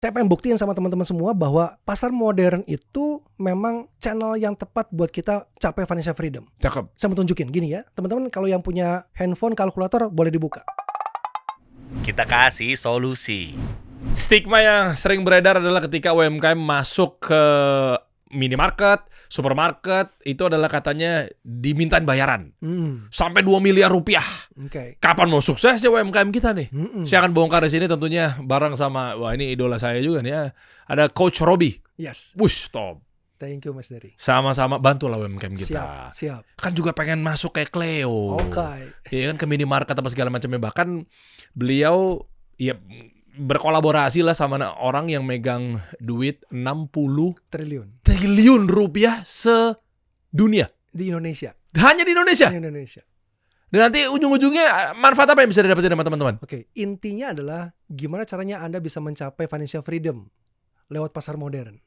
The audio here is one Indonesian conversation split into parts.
Saya pengen buktiin sama teman-teman semua bahwa pasar modern itu memang channel yang tepat buat kita capai financial freedom. Cakep. Saya mau tunjukin gini ya, teman-teman kalau yang punya handphone kalkulator boleh dibuka. Kita kasih solusi. Stigma yang sering beredar adalah ketika UMKM masuk ke minimarket, supermarket, itu adalah katanya dimintain bayaran. Sampai 2 miliar rupiah. Oke. Kapan mau sukses ya UMKM kita nih? Mm-mm. Saya akan bongkar di sini tentunya bareng sama, wah ini idola saya juga nih ya. Ada Coach Robi. Yes. Wush, top. Thank you Mas Dery. Sama-sama bantulah UMKM kita. Siap. Kan juga pengen masuk kayak Cleo. Oke. Iya kan, ke minimarket apa segala macamnya. Bahkan beliau ya berkolaborasi lah sama orang yang megang duit 60 triliun rupiah sedunia. Di Indonesia. Hanya di Indonesia. Di Indonesia. Dan nanti ujung-ujungnya manfaat apa yang bisa didapetin sama teman-teman? Oke, intinya adalah gimana caranya Anda bisa mencapai financial freedom lewat pasar modern.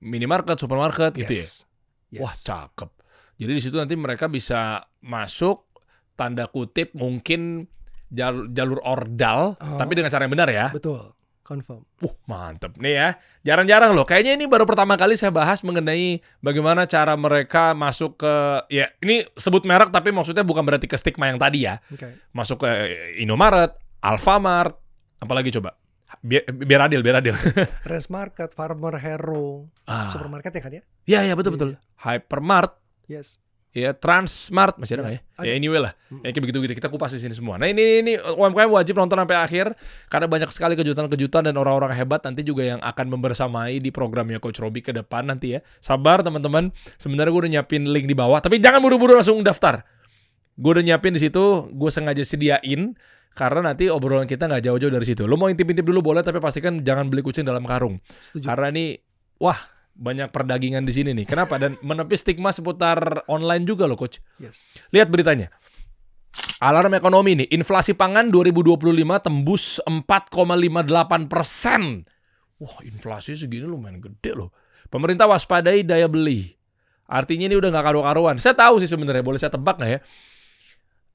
Minimarket, supermarket gitu ya. Yes. Wah, cakep. Jadi di situ nanti mereka bisa masuk, tanda kutip mungkin jalur ordal, tapi dengan cara yang benar ya. Betul, confirm. Mantep nih ya. Jarang-jarang loh. Kayaknya ini baru pertama kali saya bahas mengenai bagaimana cara mereka masuk ke, ya ini sebut merek tapi maksudnya bukan berarti ke stigma yang tadi ya. Oke. Masuk ke Indomaret, Alfamart, apalagi coba. Biar adil. Rest Market, Farmer Hero, supermarket ya kan ya? Iya betul. Hypermart. Yes. Ya, Transmart masih ada nggak ya? Ada. Ya anyway lah. Ya kayak begitu kita kupas di sini semua. Nah ini UMKM wajib nonton sampai akhir karena banyak sekali kejutan-kejutan dan orang-orang hebat nanti juga yang akan membersamai di programnya Coach Robi ke depan nanti ya. Sabar teman-teman. Sebenarnya gue udah nyiapin link di bawah, tapi jangan buru-buru langsung daftar. Gue udah nyiapin di situ, gue sengaja sediain karena nanti obrolan kita nggak jauh-jauh dari situ. Lo mau intip-intip dulu boleh, tapi pastikan jangan beli kucing dalam karung. Setuju. Karena ini banyak perdagingan di sini nih. Kenapa? Dan menepis stigma seputar online juga loh, Coach. Yes. Lihat beritanya. Alarm ekonomi nih. Inflasi pangan 2025 tembus 4,58%. Wah, inflasi segini lumayan gede loh. Pemerintah waspadai daya beli. Artinya ini udah nggak karu-karuan. Saya tahu sih sebenarnya. Boleh saya tebak nggak ya?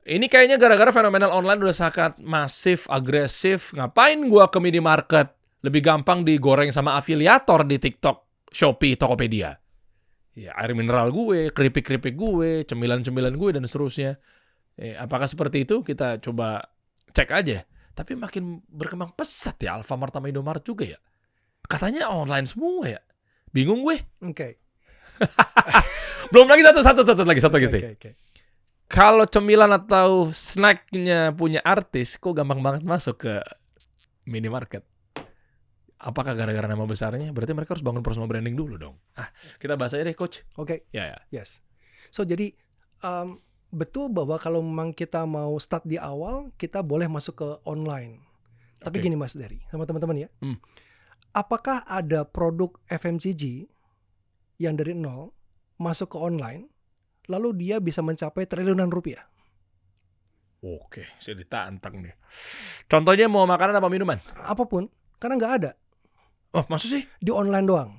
Ini kayaknya gara-gara fenomenal online udah sangat masif, agresif. Ngapain gua ke minimarket? Lebih gampang digoreng sama afiliator di TikTok, Shopee, Tokopedia. Ya, air mineral gue, keripik-keripik gue, cemilan-cemilan gue, dan seterusnya. Apakah seperti itu? Kita coba cek aja. Tapi makin berkembang pesat ya Alfamart sama Indomaret juga ya. Katanya online semua ya. Bingung gue. Oke. Belum lagi satu lagi sih. Oke. Kalau cemilan atau snacknya punya artis, kok gampang banget masuk ke minimarket? Apakah gara-gara nama besarnya? Berarti mereka harus bangun personal branding dulu dong. Kita bahas aja deh, Coach. Oke. Ya. Yes. So jadi betul bahwa kalau memang kita mau start di awal, kita boleh masuk ke online. Tapi gini Mas Dery, sama teman-teman ya. Apakah ada produk FMCG yang dari nol masuk ke online, lalu dia bisa mencapai triliunan rupiah? Oke, saya ditantang nih. Contohnya mau makanan apa minuman? Apapun, karena nggak ada. Oh, maksud sih? Di online doang.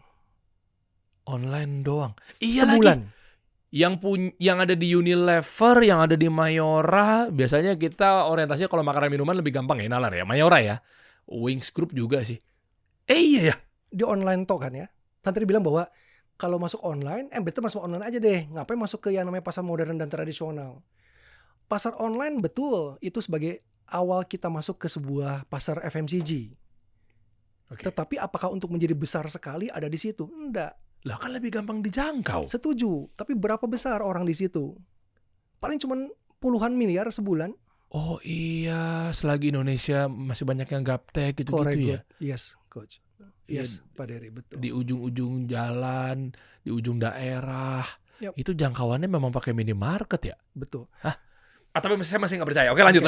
Online doang. Iya Sebulan. Lagi. Yang ada di Unilever, yang ada di Mayora, biasanya kita orientasinya kalau makanan minuman lebih gampang ya, nalar ya. Mayora ya. Wings Group juga sih. Iya ya. Di online toh kan ya. Tadi bilang bahwa kalau masuk online, betul masuk online aja deh. Ngapain masuk ke yang namanya pasar modern dan tradisional? Pasar online betul, itu sebagai awal kita masuk ke sebuah pasar FMCG. Tetapi apakah untuk menjadi besar sekali ada di situ? Enggak. Lah kan lebih gampang dijangkau. Setuju, tapi berapa besar orang di situ? Paling cuman puluhan miliar sebulan. Oh iya, selagi Indonesia masih banyak yang gaptek gitu-gitu ya. Yes, Coach. Yes, Pak Dery, betul. Di ujung-ujung jalan, di ujung daerah. Yep. Itu jangkauannya memang pakai minimarket ya? Betul. Tapi saya masih nggak percaya. Oke, lanjut.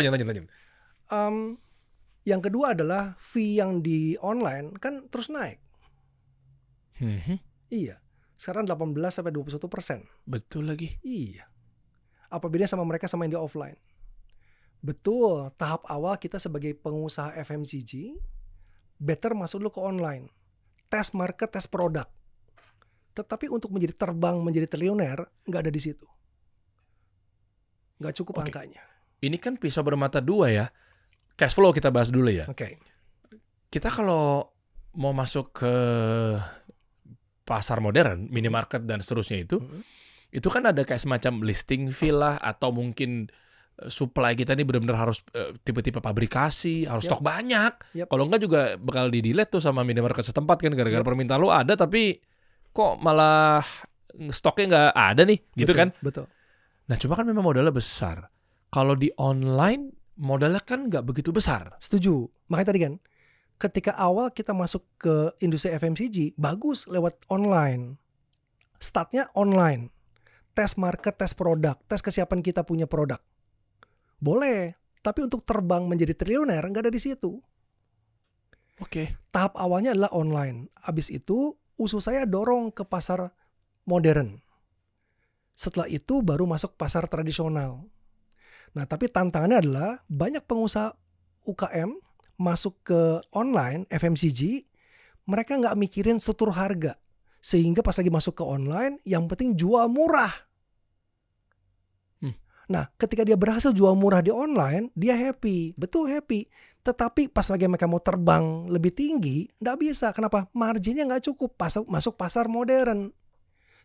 Yang kedua adalah fee yang di online kan terus naik. Iya. Sekarang 18-21%. Betul lagi. Iya. Apa bedanya sama mereka sama yang di offline? Betul, tahap awal kita sebagai pengusaha FMCG better masuk dulu ke online. Tes market, tes produk. Tetapi untuk menjadi terbang, menjadi triliuner, nggak ada di situ. Nggak cukup angkanya. Ini kan pisau bermata dua ya. Cash flow kita bahas dulu ya. Oke. Kita kalau mau masuk ke pasar modern, minimarket dan seterusnya itu kan ada kayak semacam listing fee lah, atau mungkin supply kita ini benar-benar harus tipe-tipe pabrikasi, harus stok banyak. Kalau enggak juga bakal di-delete tuh sama minimarket setempat kan, gara-gara permintaan lu ada tapi kok malah stoknya nggak ada nih, gitu kan? Betul. Nah, cuma kan memang modalnya besar. Kalau di online modalnya kan nggak begitu besar. Setuju. Makanya tadi kan, ketika awal kita masuk ke industri FMCG, bagus lewat online. Startnya online. Tes market, tes produk, tes kesiapan kita punya produk. Boleh, tapi untuk terbang menjadi triliuner nggak ada di situ. Oke. Tahap awalnya adalah online. Habis itu usus saya dorong ke pasar modern. Setelah itu baru masuk pasar tradisional. Nah, tapi tantangannya adalah banyak pengusaha UKM masuk ke online FMCG, mereka nggak mikirin struktur harga. Sehingga pas lagi masuk ke online, yang penting jual murah. Nah, ketika dia berhasil jual murah di online, dia happy. Betul happy. Tetapi pas lagi mereka mau terbang lebih tinggi, nggak bisa. Kenapa? Marginnya nggak cukup. Masuk pasar modern.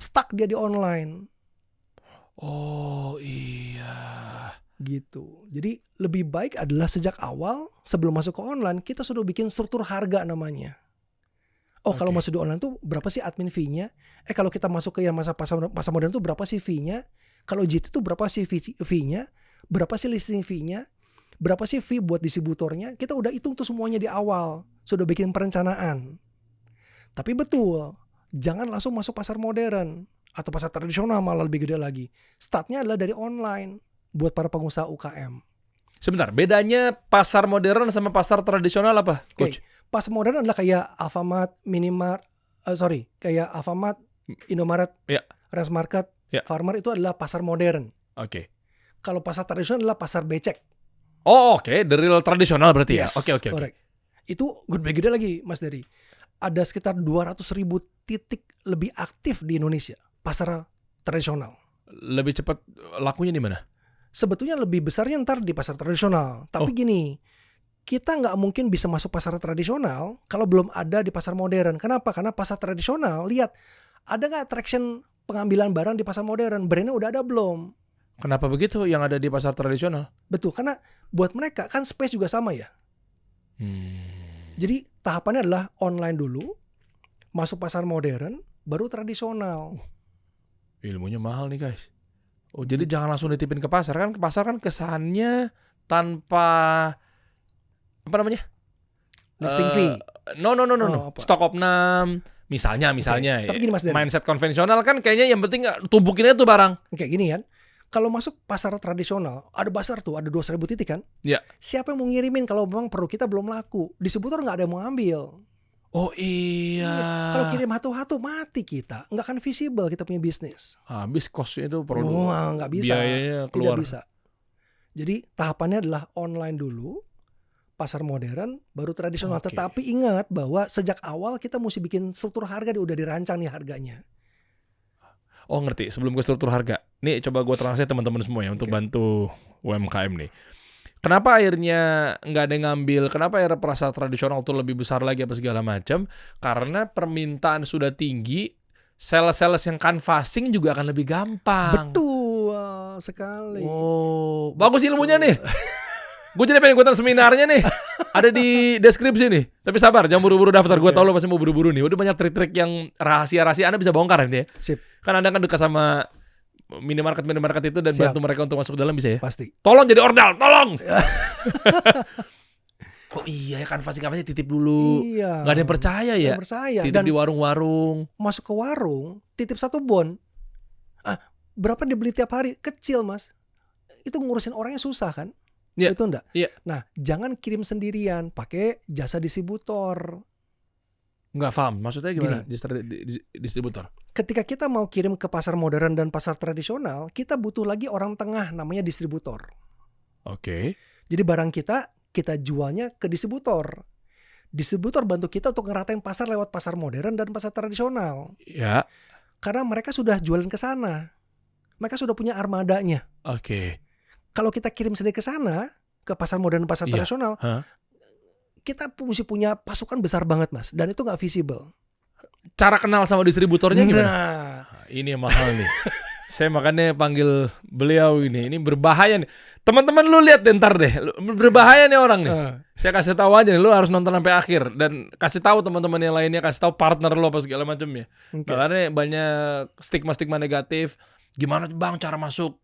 Stuck dia di online. Oh iya. Gitu. Jadi lebih baik adalah sejak awal, sebelum masuk ke online, kita sudah bikin struktur harga namanya. Kalau masuk di online tuh berapa sih admin fee-nya? Kalau kita masuk ke yang masa modern tuh berapa sih fee-nya? Kalau GT itu berapa sih fee-nya? Berapa sih listing fee-nya? Berapa sih fee buat distributornya? Kita udah hitung tuh semuanya di awal. Sudah bikin perencanaan. Tapi betul, jangan langsung masuk pasar modern. Atau pasar tradisional malah lebih gede lagi. Startnya adalah dari online. Buat para pengusaha UKM. Sebentar, bedanya pasar modern sama pasar tradisional apa, Coach? Pasar modern adalah kayak Alfamart, kayak Alfamart, Indomaret, Res Market, Farmer, itu adalah pasar modern. Oke. Kalau pasar tradisional adalah pasar becek. Oh, oke. The real tradisional berarti ya? Oke. Correct. Itu gede lagi, Mas Dery. Ada sekitar 200.000 titik lebih aktif di Indonesia. Pasar tradisional. Lebih cepat lakunya di mana? Sebetulnya lebih besarnya ntar di pasar tradisional. Tapi gini, kita nggak mungkin bisa masuk pasar tradisional kalau belum ada di pasar modern. Kenapa? Karena pasar tradisional, lihat, ada nggak traction pengambilan barang di pasar modern? Brandnya udah ada belum? Kenapa begitu yang ada di pasar tradisional? Betul, karena buat mereka kan space juga sama ya. Jadi tahapannya adalah online dulu, masuk pasar modern, baru tradisional. Ilmunya mahal nih guys. Oh, jadi jangan langsung ditipin ke pasar kan? Ke pasar kan kesannya tanpa apa namanya? Listing fee. No. Stok opnam. Misalnya. Tapi gini Mas Dery. Mindset konvensional kan kayaknya yang penting tumpukin aja tuh barang. Kayak gini kan. Kalau masuk pasar tradisional, ada pasar tuh, ada 200.000 titik kan? Iya. Siapa yang mau ngirimin kalau memang produk kita belum laku? Distributor nggak ada yang mau ambil. Oh iya. Kalau kirim hatu-hatu mati kita, nggak akan visible kita punya bisnis. Habis costnya itu produk. Nggak bisa. Biayanya keluar. Tidak bisa. Jadi tahapannya adalah online dulu, pasar modern, baru tradisional. Tetapi ingat bahwa sejak awal kita mesti bikin struktur harga, udah dirancang nih harganya. Oh ngerti, sebelum ke struktur harga. Nih coba gue translate teman-teman semua ya untuk bantu UMKM nih. Kenapa akhirnya nggak ada yang ngambil? Kenapa akhirnya pasar tradisional tuh lebih besar lagi apa segala macam? Karena permintaan sudah tinggi, sales-sales yang canvassing juga akan lebih gampang. Betul sekali. Oh, bagus ilmunya nih. Gue jadi pengen ikutan seminarnya nih. Ada di deskripsi nih. Tapi sabar, jangan buru-buru daftar. Gue tau lo pasti mau buru-buru nih. Udah banyak trik-trik yang rahasia-rahasia Anda bisa bongkar nanti ya. Sip. Kan Anda kan dekat sama minimarket itu dan bantu mereka untuk masuk ke dalam bisa ya? Pasti. Tolong jadi ordal, tolong! Oh iya ya, canvassing titip dulu. Iya. Gak ada yang percaya ya? Gak percaya. Titip Dan di warung-warung. masuk ke warung, titip 1 bon. Berapa dibeli tiap hari? Kecil Mas. Itu ngurusin orangnya susah kan? Iya. Itu enggak? Iya. Nah, jangan kirim sendirian, pakai jasa distributor. Nggak paham, maksudnya gimana? Distributor? Ketika kita mau kirim ke pasar modern dan pasar tradisional, kita butuh lagi orang tengah namanya distributor. Oke. Jadi barang kita jualnya ke distributor. Distributor bantu kita untuk ngeratain pasar lewat pasar modern dan pasar tradisional. Ya. Karena mereka sudah jualan ke sana. Mereka sudah punya armadanya. Oke. Kalau kita kirim sendiri ke sana, ke pasar modern dan pasar tradisional, kita mesti punya pasukan besar banget Mas, dan itu nggak visible. Cara kenal sama distributornya gimana? Nah, Ini yang mahal nih. Saya makanya panggil beliau ini berbahaya nih. Teman-teman lu lihat deh ntar deh, berbahaya nih orang nih. Saya kasih tahu aja nih, lu harus nonton sampai akhir dan kasih tahu teman-teman yang lainnya, kasih tahu partner lo apa segala macamnya. Karena banyak stigma-stigma negatif. Gimana Bang cara masuk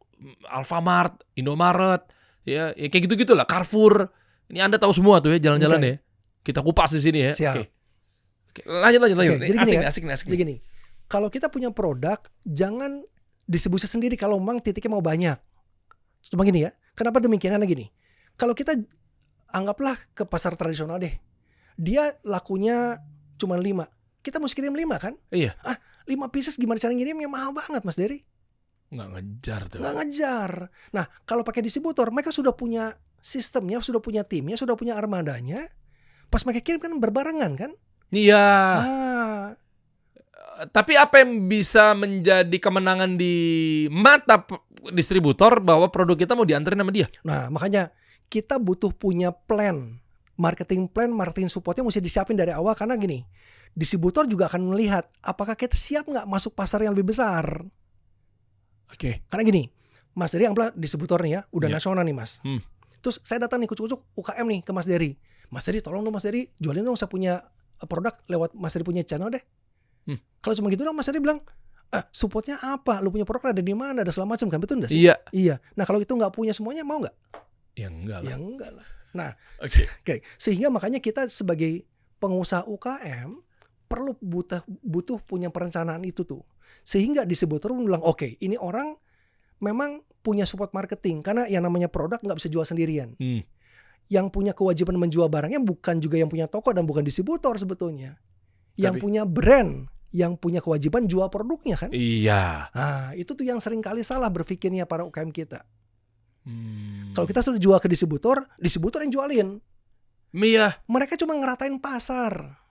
Alfamart, Indomaret, ya kayak gitu-gitu lah, Carrefour. Ini Anda tahu semua tuh ya jalan-jalan ya. Kita kupas di sini ya. Siap. Oke. Lanjut. Jadi Asik nih. Jadi gini, kalau kita punya produk, jangan distribusi sendiri kalau memang titiknya mau banyak. Cuma gini ya, kenapa demikian? Karena gini, kalau kita anggaplah ke pasar tradisional deh, dia lakunya cuma 5, kita mesti kirim 5 kan? Iya. 5 pieces gimana cara ngirimnya? Mahal banget Mas Dery. Nggak ngejar tuh. Nggak ngejar. Nah, kalau pakai distributor, mereka sudah punya sistemnya, sudah punya timnya, sudah punya armadanya. Pas mereka kirim kan berbarengan kan? Iya. Tapi apa yang bisa menjadi kemenangan di mata distributor bahwa produk kita mau dianterin sama dia? Nah, makanya kita butuh punya plan, marketing supportnya mesti disiapin dari awal. Karena gini, distributor juga akan melihat apakah kita siap nggak masuk pasar yang lebih besar. Oke. Karena gini, Mas Dery anggaplah distributor nih ya, udah nasional nih Mas. Terus saya datang nih kucuk-kucuk UKM nih ke Mas Dery. Mas Dery tolong dong Mas Dery, jualin dong saya punya produk lewat Mas Dery punya channel deh. Kalau cuma gitu dong Mas Dery bilang, supportnya apa? Lu punya produk ada di mana? Ada segala macam kan, betul nggak sih? Iya. Nah kalau itu nggak punya semuanya, mau nggak? Ya enggak lah. Ya enggak lah. Nah, Oke. Sehingga makanya kita sebagai pengusaha UKM perlu butuh punya perencanaan itu tuh. Sehingga distributor bilang, oke, ini orang memang punya support marketing. Karena yang namanya produk nggak bisa jual sendirian. Yang punya kewajiban menjual barangnya bukan juga yang punya toko dan bukan distributor sebetulnya. Yang punya brand, yang punya kewajiban jual produknya kan. Iya. Nah, itu tuh yang sering kali salah berpikirnya para UKM kita. Kalau kita sudah jual ke distributor yang jualin. Iya. Mereka cuma ngeratain pasar.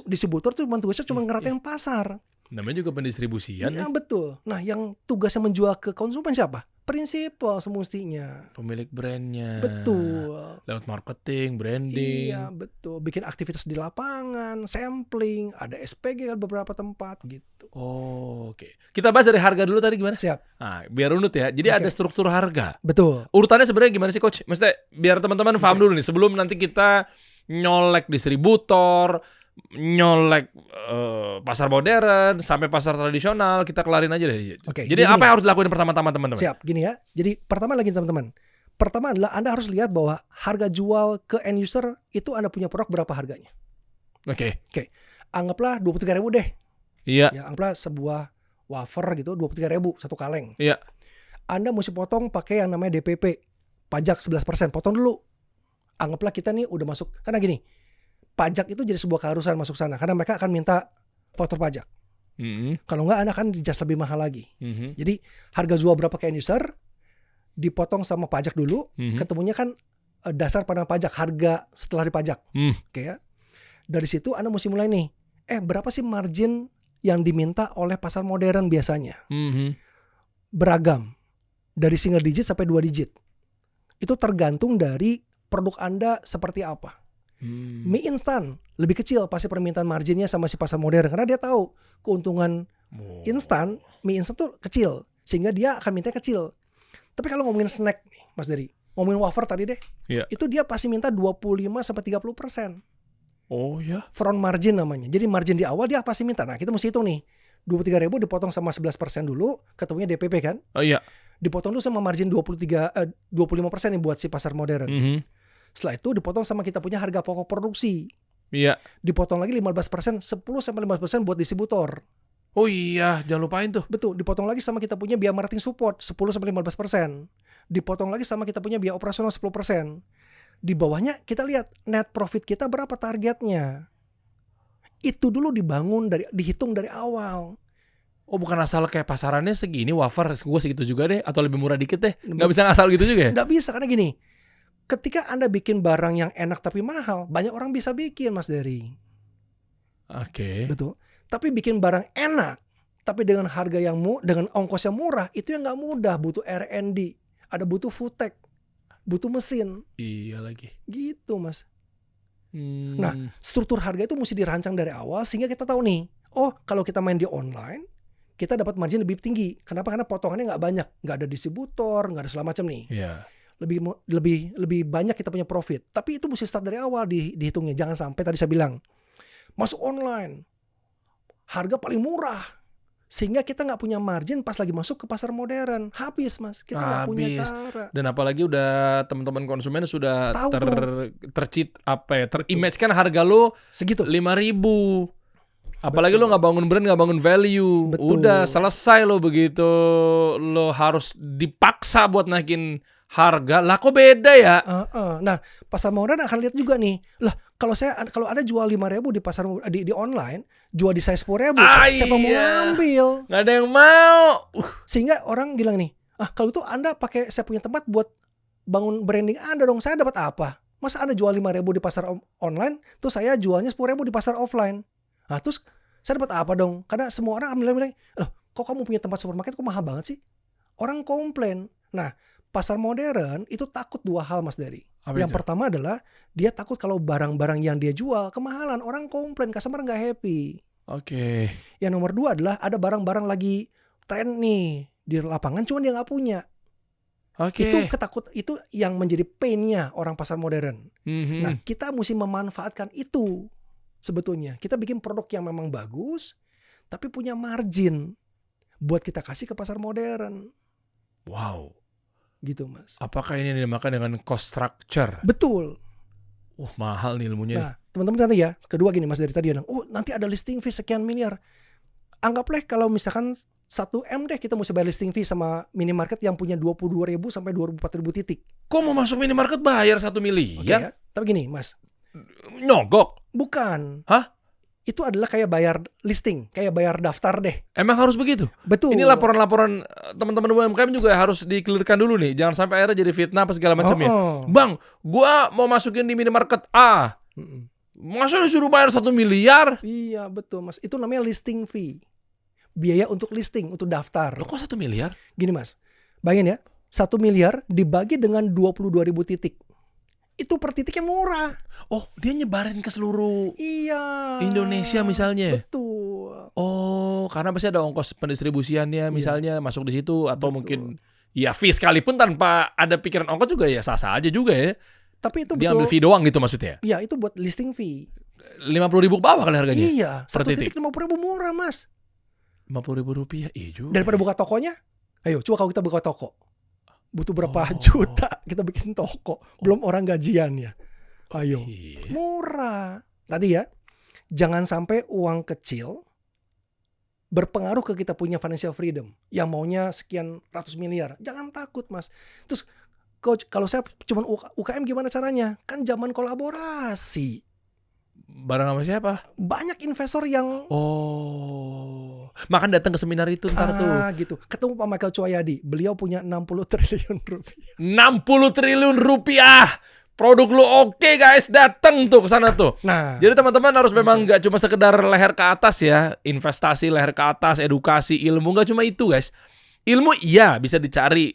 Distributor tuh tugasnya cuma ngeratain pasar. Namanya juga pendistribusian. Iya betul. Nah yang tugasnya menjual ke konsumen siapa? Prinsipal semestinya. Pemilik brandnya. Betul. Lewat marketing, branding. Iya betul. Bikin aktivitas di lapangan, sampling, ada SPG kan beberapa tempat gitu. Oh, oke. Kita bahas dari harga dulu tadi gimana? Siap. Nah, biar runut ya. Jadi ada struktur harga. Betul. Urutannya sebenarnya gimana sih Coach? Maksudnya biar teman-teman paham dulu nih sebelum nanti kita nyolek distributor, nyolek pasar modern sampai pasar tradisional, kita kelarin aja deh. Oke, jadi apa yang harus dilakuin pertama-tama teman-teman? Siap, gini ya. Jadi pertama lagi teman-teman. Pertama adalah Anda harus lihat bahwa harga jual ke end user itu Anda punya produk berapa harganya. Oke. Anggaplah 23.000 deh. Iya. Ya, anggaplah sebuah wafer gitu 23.000 satu kaleng. Iya. Anda mesti potong pakai yang namanya DPP. Pajak 11%. Potong dulu. Anggaplah kita nih udah masuk. Karena gini, pajak itu jadi sebuah keharusan masuk sana karena mereka akan minta faktur pajak. Kalau nggak Anda akan dijudge lebih mahal lagi. Jadi harga jual berapa ke end user dipotong sama pajak dulu, ketemunya kan dasar pada pajak, harga setelah dipajak. Oke ya. Dari situ Anda mesti mulai nih. Berapa sih margin yang diminta oleh pasar modern biasanya? Beragam. Dari single digit sampai 2 digit. Itu tergantung dari produk Anda seperti apa. Mie instan lebih kecil pasti permintaan marginnya sama si pasar modern karena dia tahu keuntungan instan, mie instan tuh kecil sehingga dia akan minta kecil. Tapi kalau ngomongin snack nih Mas Dery, ngomongin wafer tadi deh, itu dia pasti minta 25 sampai 30%. Oh ya. Front margin namanya. Jadi margin di awal dia pasti minta. Nah kita mesti hitung nih, 23.000 dipotong sama 11% dulu, ketemunya DPP kan? Oh iya. Dipotong dulu sama margin 25% nih buat si pasar modern. Setelah itu dipotong sama kita punya harga pokok produksi. Iya. Dipotong lagi 15%, 10-15% buat distributor. Oh iya, jangan lupain tuh. Betul, dipotong lagi sama kita punya biaya marketing support 10-15%. Dipotong lagi sama kita punya biaya operasional 10%. Di bawahnya kita lihat net profit kita berapa targetnya. Itu dulu dihitung dari awal. Oh bukan asal kayak pasarannya segini wafer, gue segitu juga deh, atau lebih murah dikit deh. Nggak bisa ngasal gitu juga ya? Nggak bisa, karena gini. Ketika Anda bikin barang yang enak tapi mahal, banyak orang bisa bikin Mas Dery. Oke. Betul. Tapi bikin barang enak, tapi dengan harga yang dengan ongkos yang murah, itu yang nggak mudah. Butuh R&D, ada butuh food tech, butuh mesin. Iya lagi. Gitu Mas. Nah, struktur harga itu mesti dirancang dari awal sehingga kita tahu nih, oh kalau kita main di online, kita dapat margin lebih tinggi. Kenapa? Karena potongannya nggak banyak, nggak ada distributor, nggak ada segala macam nih. Iya. Lebih banyak kita punya profit. Tapi itu mesti start dari awal dihitungnya. Jangan sampai tadi saya bilang masuk online, harga paling murah. Sehingga kita nggak punya margin pas lagi masuk ke pasar modern. Habis mas, kita nggak punya cara. Dan apalagi udah teman-teman konsumen sudah Tahu terimage kan harga lo segitu 5.000. Apalagi lo nggak bangun brand, nggak bangun value. Betul. Udah selesai lo begitu. Lo harus dipaksa buat naikin harga. Lah kok beda ya? Nah, pasar modern akan lihat juga nih. Lah, kalau ada jual 5.000 di pasar di online, jual di saya 10.000, siapa mau ngambil? Nggak ada yang mau. Sehingga orang bilang nih, kalau itu Anda pakai saya punya tempat buat bangun branding Anda dong, saya dapat apa? Masa Anda jual 5.000 di pasar online, terus saya jualnya 10.000 di pasar offline. Nah, terus saya dapat apa dong? Karena semua orang bilang, kok kamu punya tempat supermarket kok mahal banget sih? Orang komplain. Nah, pasar modern itu takut dua hal Mas Dery. Yang pertama adalah dia takut kalau barang-barang yang dia jual kemahalan, orang komplain, customer nggak happy. Oke. Yang nomor dua adalah ada barang-barang lagi tren nih di lapangan, cuman dia nggak punya. Oke. Itu yang menjadi pain-nya orang pasar modern. Nah, kita mesti memanfaatkan itu sebetulnya. Kita bikin produk yang memang bagus, tapi punya margin buat kita kasih ke pasar modern. Wow. Gitu mas. Apakah ini dinamakan dengan cost structure? Betul. Mahal nih ilmunya. Nah teman-teman nanti ya, kedua gini mas, dari tadi bilang, nanti ada listing fee sekian miliar. Anggaplah kalau misalkan 1M deh kita mesti bayar listing fee sama minimarket yang punya 22.000 sampai 24.000 titik. Kok mau masuk minimarket bayar 1 miliar? Ya? Tapi gini mas, nyogok? Bukan. Hah? Itu adalah kayak bayar listing, kayak bayar daftar deh. Emang harus begitu? Betul. Ini laporan-laporan teman-teman UMKM juga harus dikelirkan dulu nih. Jangan sampai akhirnya jadi fitnah apa segala macamnya. Bang, gua mau masukin di minimarket A. Masa disuruh bayar 1 miliar? Iya betul mas. Itu namanya listing fee. Biaya untuk listing, untuk daftar. Loh kok 1 miliar? Gini mas, bayangin ya, 1 miliar dibagi dengan 22.000 titik. Itu per titiknya murah. Oh, dia nyebarin ke seluruh Indonesia misalnya. Betul. Oh, karena pasti ada ongkos pendistribusiannya misalnya masuk di situ atau mungkin ya fee sekalipun tanpa ada pikiran ongkos juga ya sah-sah aja juga ya. Tapi itu dia ambil fee doang gitu maksudnya. Iya, itu buat listing fee. 50.000 ke bawah kali harganya. Iya, satu titik 50.000 murah, Mas. 50.000 rupiah, iya juga. Daripada buka tokonya, ayo coba kalau kita buka toko. Butuh berapa juta kita bikin toko, belum orang gajiannya. Ayo, murah. Tadi ya, jangan sampai uang kecil berpengaruh ke kita punya financial freedom. Yang maunya sekian ratus miliar, jangan takut mas. Terus kalau saya cuma UKM gimana caranya? Kan zaman kolaborasi. Bareng sama siapa? Banyak investor yang makan datang ke seminar itu ntar tuh. Gitu. Ketemu Pak Michael Choyadi. Beliau punya 60 triliun rupiah. 60 triliun rupiah. Produk lu oke guys, datang tuh ke sana tuh. Nah, jadi teman-teman harus memang nggak cuma sekedar leher ke atas ya, investasi leher ke atas, edukasi, ilmu nggak cuma itu guys. Ilmu iya bisa dicari.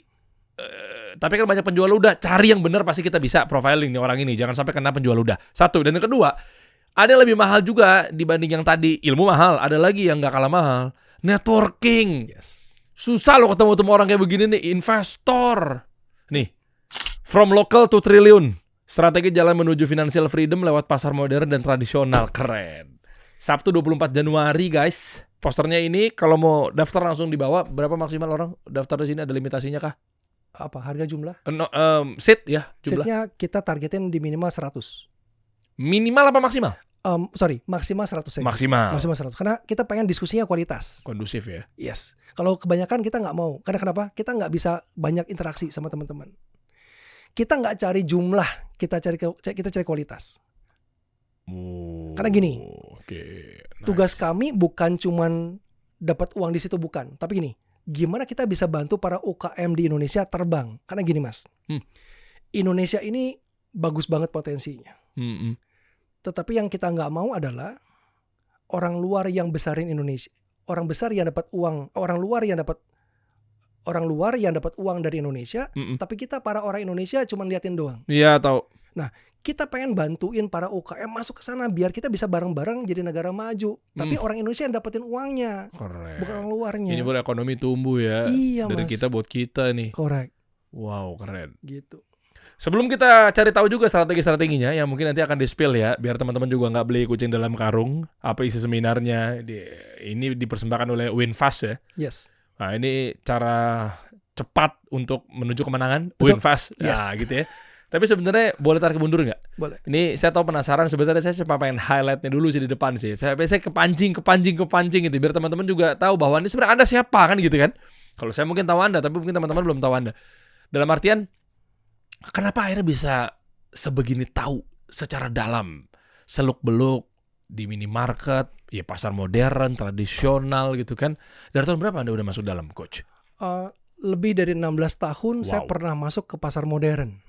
Tapi kan banyak penjual ludah. Cari yang benar pasti kita bisa profiling nih orang ini. Jangan sampai kena penjual ludah. Satu. Dan yang kedua, ada yang lebih mahal juga dibanding yang tadi. Ilmu mahal. Ada lagi yang gak kalah mahal. Networking. Susah loh ketemu orang kayak begini nih. Investor. Nih. From local to trillion. Strategi jalan menuju financial freedom lewat pasar modern dan tradisional. Keren. Sabtu 24 Januari guys. Posternya ini kalau mau daftar langsung dibawa. Berapa maksimal orang daftar di sini? Ada limitasinya kah? Apa harga jumlah? Seat ya jumlah. Seatnya kita targetin di minimal 100. Minimal apa maksimal? Maksimal 100 Maksimal 100. Karena kita pengen diskusinya kualitas. Kondusif ya. Yes. Kalau kebanyakan kita nggak mau. Karena kenapa? Kita nggak bisa banyak interaksi sama teman-teman. Kita nggak cari jumlah, kita cari kualitas. Karena gini, tugas kami bukan cuman dapat uang di situ, bukan. Tapi gini, gimana kita bisa bantu para UKM di Indonesia terbang? Karena gini mas, Indonesia ini bagus banget potensinya. Tetapi yang kita nggak mau adalah orang luar yang besarin Indonesia, orang besar yang dapat uang, orang luar yang dapat uang dari Indonesia, tapi kita para orang Indonesia cuma liatin doang. Iya tahu. Nah, Kita pengen bantuin para UKM masuk ke sana biar kita bisa bareng-bareng jadi negara maju. Tapi orang Indonesia yang dapetin uangnya, Keren. bukan orang luarnya. Ini buat ekonomi tumbuh ya. Iya, Dari Mas. kita buat kita nih. Correct. Wow, keren. Gitu. Sebelum kita cari tahu juga strategi-strateginya yang mungkin nanti akan di-spill ya, biar teman-teman juga nggak beli kucing dalam karung. Apa isi seminarnya? Ini dipersembahkan oleh WinFast ya. Yes. Nah, ini cara cepat untuk menuju kemenangan. Betul. WinFast. Yes. Nah, gitu ya. Tapi sebenarnya boleh tarik mundur nggak? Boleh. Ini saya tahu penasaran, sebenarnya saya cuma pengen highlightnya dulu sih di depan sih. Saya kepancing gitu, biar teman-teman juga tahu bahwa ini sebenarnya Anda siapa kan gitu kan. Kalau saya mungkin tahu Anda, tapi mungkin teman-teman belum tahu Anda. Dalam artian, kenapa akhirnya bisa sebegini tahu secara dalam, seluk-beluk di minimarket, ya pasar modern, tradisional gitu kan. Dari tahun berapa Anda udah masuk dalam, Coach? Lebih dari 16 tahun saya Wow. pernah masuk ke pasar modern.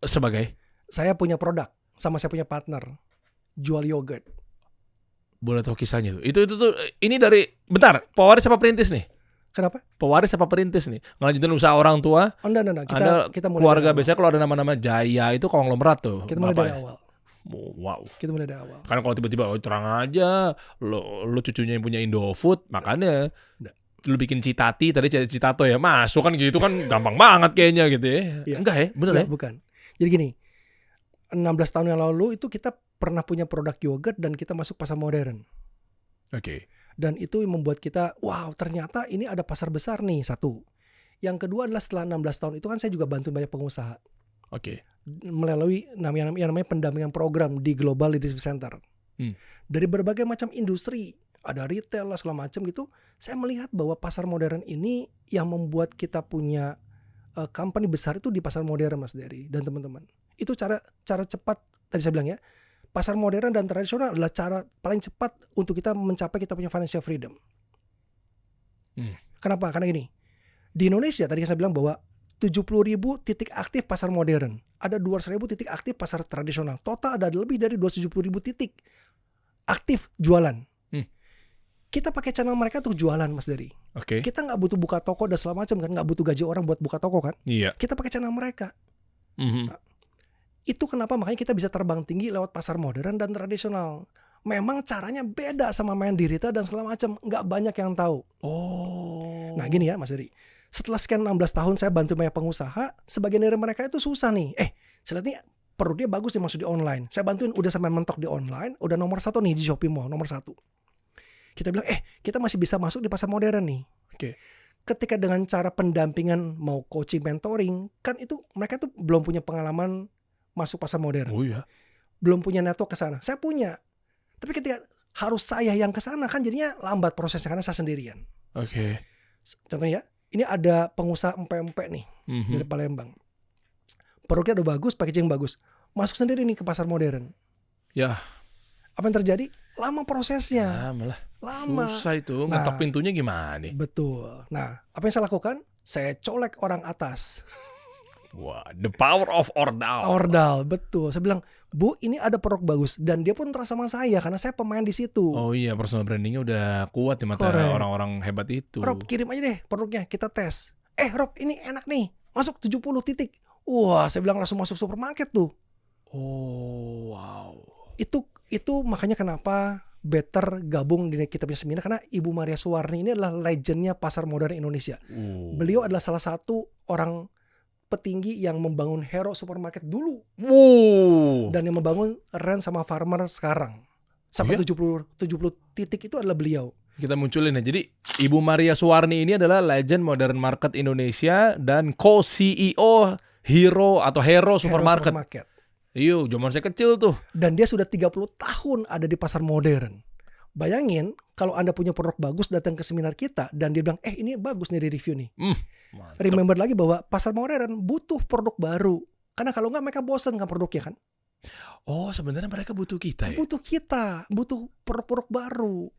Sebagai? Saya punya produk sama saya punya partner jual yogurt. Boleh tahu kisahnya tuh. Itu tuh ini dari bentar, pewaris apa perintis nih? Kenapa? Pewaris apa perintis nih? Ngelanjutin usaha orang tua? Oh, enggak. Anda Kita mulai keluarga dari awal. biasanya kalau ada nama-nama Jaya itu konglomerat tuh. Kita mulai Bapak dari ya? awal. Wow. Kita mulai dari awal. Kan kalau tiba-tiba terang aja lo cucunya yang punya Indofood, makanya Nggak. lu bikin Citati tadi Citato ya masuk kan gitu kan gampang banget kayaknya gitu ya. Iya. Enggak ya? Bener Enggak, ya? bukan. Jadi gini, 16 tahun yang lalu itu kita pernah punya produk yogurt dan kita masuk pasar modern. Oke. Dan itu yang membuat kita, wow ternyata ini ada pasar besar nih, satu. Yang kedua adalah setelah 16 tahun itu kan saya juga bantu banyak pengusaha. Oke. Melalui yang namanya pendampingan program di Global Leadership Center. Dari berbagai macam industri, ada retail lah segala macam gitu, saya melihat bahwa pasar modern ini yang membuat kita punya company besar itu di pasar modern, Mas Dery dan teman-teman. Itu cara cepat, tadi saya bilang ya, pasar modern dan tradisional adalah cara paling cepat untuk kita mencapai kita punya financial freedom. Kenapa? Karena gini, di Indonesia tadi saya bilang bahwa 70.000 titik aktif pasar modern, ada 200.000 titik aktif pasar tradisional. Total ada lebih dari 270.000 titik aktif jualan. Kita pakai channel mereka untuk jualan, Mas Dery. Oke. Kita nggak butuh buka toko dan segala macam kan, nggak butuh gaji orang buat buka toko kan. Iya. Kita pakai channel mereka. Mhm. Itu kenapa makanya kita bisa terbang tinggi lewat pasar modern dan tradisional. Memang caranya beda sama main di retail dan segala macam. Nggak banyak yang tahu. Oh. Nah gini ya Mas Dery. Setelah sekian 16 tahun saya bantu banyak pengusaha, sebagian dari mereka itu susah nih. Saya lihat nih produknya bagus nih masuk di online. Saya bantuin udah sampai mentok di online, udah nomor 1 nih di Shopee Mall, nomor 1. Kita bilang, kita masih bisa masuk di pasar modern nih. Oke. Ketika dengan cara pendampingan, mau coaching, mentoring, kan itu mereka tuh belum punya pengalaman masuk pasar modern. Oh iya. Belum punya network ke sana. Saya punya. Tapi ketika harus saya yang ke sana kan jadinya lambat prosesnya karena saya sendirian. Oke. Contohnya, ini ada pengusaha empek-empek nih dari Palembang. Produknya udah bagus, packaging bagus. Masuk sendiri nih ke pasar modern. Ya. Apa yang terjadi? Lama prosesnya. Ya, malah Lama. susah itu. Ngetok pintunya gimana nih? Betul. Nah, apa yang saya lakukan? Saya colek orang atas. Wah, the power of ordal. Ordal, betul. Saya bilang, Bu, ini ada produk bagus. Dan dia pun terasa sama saya karena saya pemain di situ. Oh iya, personal brandingnya udah kuat di mata Correct. orang-orang hebat itu. Rob, kirim aja deh produknya, kita tes. Rob, ini enak nih. Masuk 70 titik. Wah, saya bilang langsung masuk supermarket tuh. Oh, wow. Itu makanya kenapa better gabung di kita punya seminar, karena Ibu Maria Suwarni ini adalah legendnya pasar modern Indonesia. Beliau adalah salah satu orang petinggi yang membangun Hero Supermarket dulu. Dan yang membangun Ren sama Farmer sekarang. Sampai 70 titik itu adalah beliau. Kita munculin ya. Jadi Ibu Maria Suwarni ini adalah legend modern market Indonesia dan co-CEO Hero Supermarket. Iya, zaman saya kecil tuh. Dan dia sudah 30 tahun ada di pasar modern. Bayangin kalau Anda punya produk bagus datang ke seminar kita dan dia bilang, ini bagus nih di review nih. Mantap. Remember lagi bahwa pasar modern butuh produk baru. Karena kalau nggak mereka bosan kan produknya kan. Oh, sebenarnya mereka butuh kita ya? Butuh kita, butuh produk-produk baru.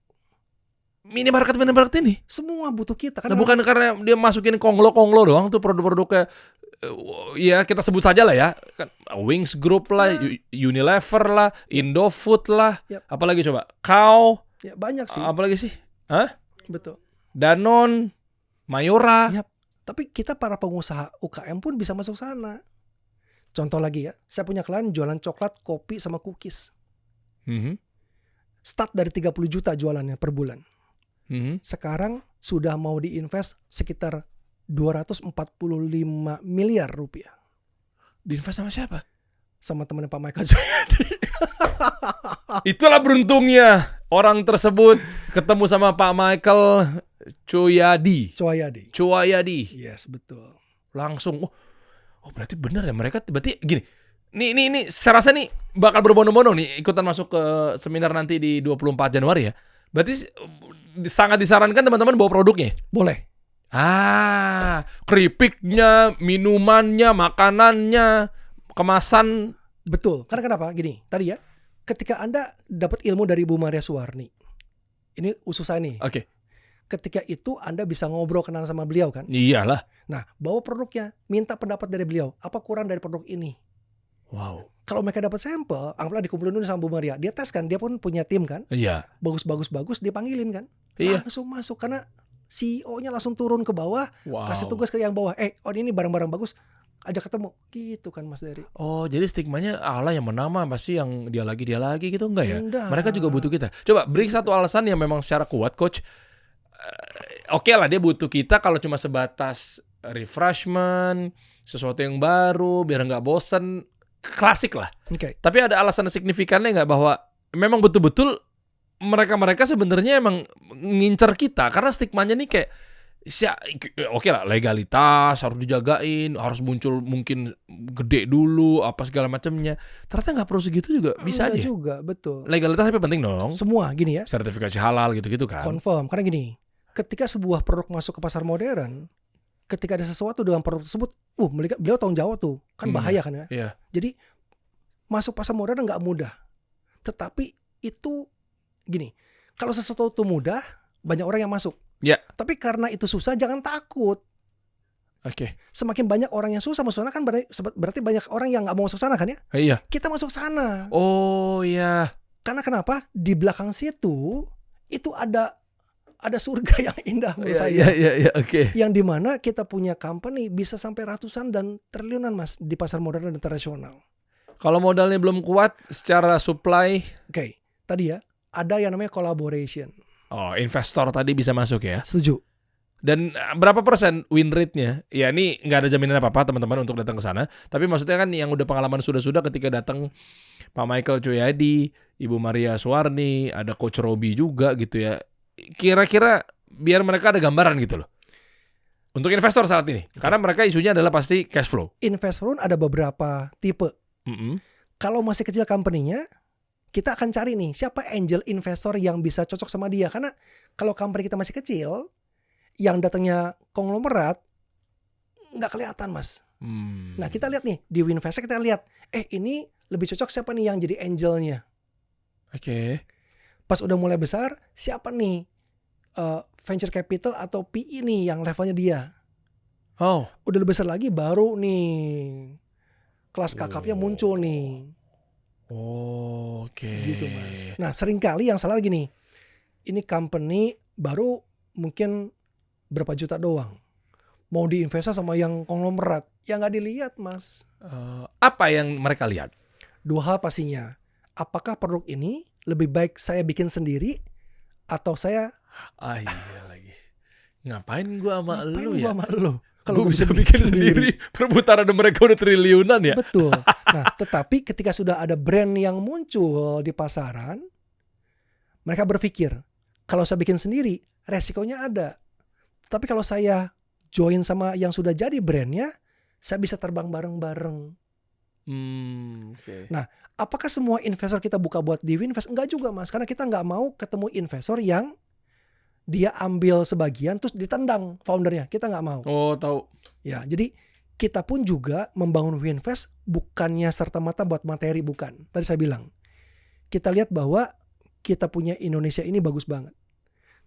Minimarket ini? Semua butuh kita. Nah, bukan karena dia masukin konglo doang tuh produk-produknya. Ya kita sebut saja lah ya. Wings Group lah, Unilever lah, Indofood lah. Apalagi coba? Cow. Ya banyak sih. Apalagi sih? Hah? Betul. Danone, Mayora. Tapi kita para pengusaha UKM pun bisa masuk sana. Contoh lagi ya, saya punya klien jualan coklat, kopi, sama cookies. Start dari 30 juta jualannya per bulan. Sekarang sudah mau diinvest sekitar 245 miliar rupiah. Diinvest sama siapa? Sama temannya Pak Michael Joyadi. Itulah beruntungnya orang tersebut ketemu sama Pak Michael Joyadi. Yes, betul. Langsung, oh berarti benar ya mereka, berarti gini. Nih, saya rasa nih bakal berbondong-bondong nih ikutan masuk ke seminar nanti di 24 Januari ya. Berarti sangat disarankan teman-teman bawa produknya. Boleh. Keripiknya, minumannya, makanannya, kemasan. Betul. Karena kenapa? Gini, tadi ya, ketika Anda dapat ilmu dari Ibu Maria Suwarni, ini usus saya nih. Oke. Ketika itu Anda bisa ngobrol kenal sama beliau kan? Iyalah. Nah, bawa produknya, minta pendapat dari beliau. Apa kurang dari produk ini? Wow. Kalau mereka dapat sampel, anggaplah dikumpulin dulu sama Bu Maria. Dia tes kan, dia pun punya tim kan? Iya. Bagus, dia panggilin kan? Iya. Langsung masuk, karena CEO-nya langsung turun ke bawah, kasih tugas ke yang bawah. Ini barang-barang bagus, ajak ketemu. Gitu kan Mas Dery. Oh, jadi stigmanya Allah yang menang mah pasti yang dia lagi gitu enggak ya? Enggak. Mereka juga butuh kita. Coba beri satu alasan yang memang secara kuat, Coach. Oke lah, dia butuh kita kalau cuma sebatas refreshment, sesuatu yang baru, biar nggak bosen. Klasik lah. Oke. Tapi ada alasan signifikannya nggak bahwa memang betul-betul mereka sebenarnya emang ngincer kita karena stigmanya nih kayak oke lah, legalitas harus dijagain, harus muncul mungkin gede dulu apa segala macamnya. Ternyata nggak perlu segitu juga bisa aja. Juga betul. Legalitas tapi penting dong. Semua gini ya. Sertifikasi halal gitu-gitu kan. Confirm. Karena gini, ketika sebuah produk masuk ke pasar modern, ketika ada sesuatu dengan produk tersebut, beliau tanggung jawab tuh, kan bahaya kan ya. Iya. Jadi masuk pasar modern nggak mudah. Tetapi itu gini, kalau sesuatu itu mudah, banyak orang yang masuk. Ya. Tapi karena itu susah, jangan takut. Oke. Semakin banyak orang yang susah masuk sana kan berarti banyak orang yang nggak mau masuk sana kan ya. Iya. Kita masuk sana. Oh iya. Karena kenapa? Di belakang situ itu ada surga yang indah menurut saya. Iya, oke. Yang dimana kita punya company bisa sampai ratusan dan triliunan Mas di pasar modern dan internasional. Kalau modalnya belum kuat secara supply. Oke, tadi ya ada yang namanya collaboration. Oh, investor tadi bisa masuk ya. Setuju. Dan berapa persen win rate-nya? Ya ini nggak ada jaminan apa-apa teman-teman untuk datang ke sana. Tapi maksudnya kan yang udah pengalaman sudah ketika datang Pak Michael Joyadi, Ibu Maria Suwarni, ada Coach Robi juga gitu ya. Kira-kira biar mereka ada gambaran gitu loh. Untuk investor saat ini. Karena mereka isunya adalah pasti cash flow. Investor ada beberapa tipe. Kalau masih kecil company-nya, kita akan cari nih siapa angel investor yang bisa cocok sama dia. Karena kalau company kita masih kecil, yang datangnya konglomerat, nggak kelihatan Mas. Nah kita lihat nih, di Winvest kita lihat, ini lebih cocok siapa nih yang jadi angelnya. Oke. Pas udah mulai besar, siapa nih venture capital atau PE nih yang levelnya dia. Oh. Udah lebih besar lagi baru nih kelas kakapnya muncul nih. Oh, oke. Gitu Mas. Nah seringkali yang salah gini, ini company baru mungkin berapa juta doang, mau diinvestasi sama yang konglomerat, yang nggak dilihat Mas. Apa yang mereka lihat? Dua hal pastinya. Apakah produk ini lebih baik saya bikin sendiri atau saya iya lagi. Ngapain gua sama lu ya? Kalau gue bisa bikin sendiri. Perputaran mereka udah triliunan ya. Betul. Nah, tetapi ketika sudah ada brand yang muncul di pasaran, mereka berpikir, kalau saya bikin sendiri, resikonya ada. Tapi kalau saya join sama yang sudah jadi brandnya, saya bisa terbang bareng-bareng. Okay. Nah, apakah semua investor kita buka buat di Winvest? Enggak juga Mas, karena kita nggak mau ketemu investor yang dia ambil sebagian terus ditendang foundernya. Kita nggak mau. Oh, tahu. Ya, jadi kita pun juga membangun Winvest bukannya serta-merta buat materi, bukan. Tadi saya bilang, kita lihat bahwa kita punya Indonesia ini bagus banget.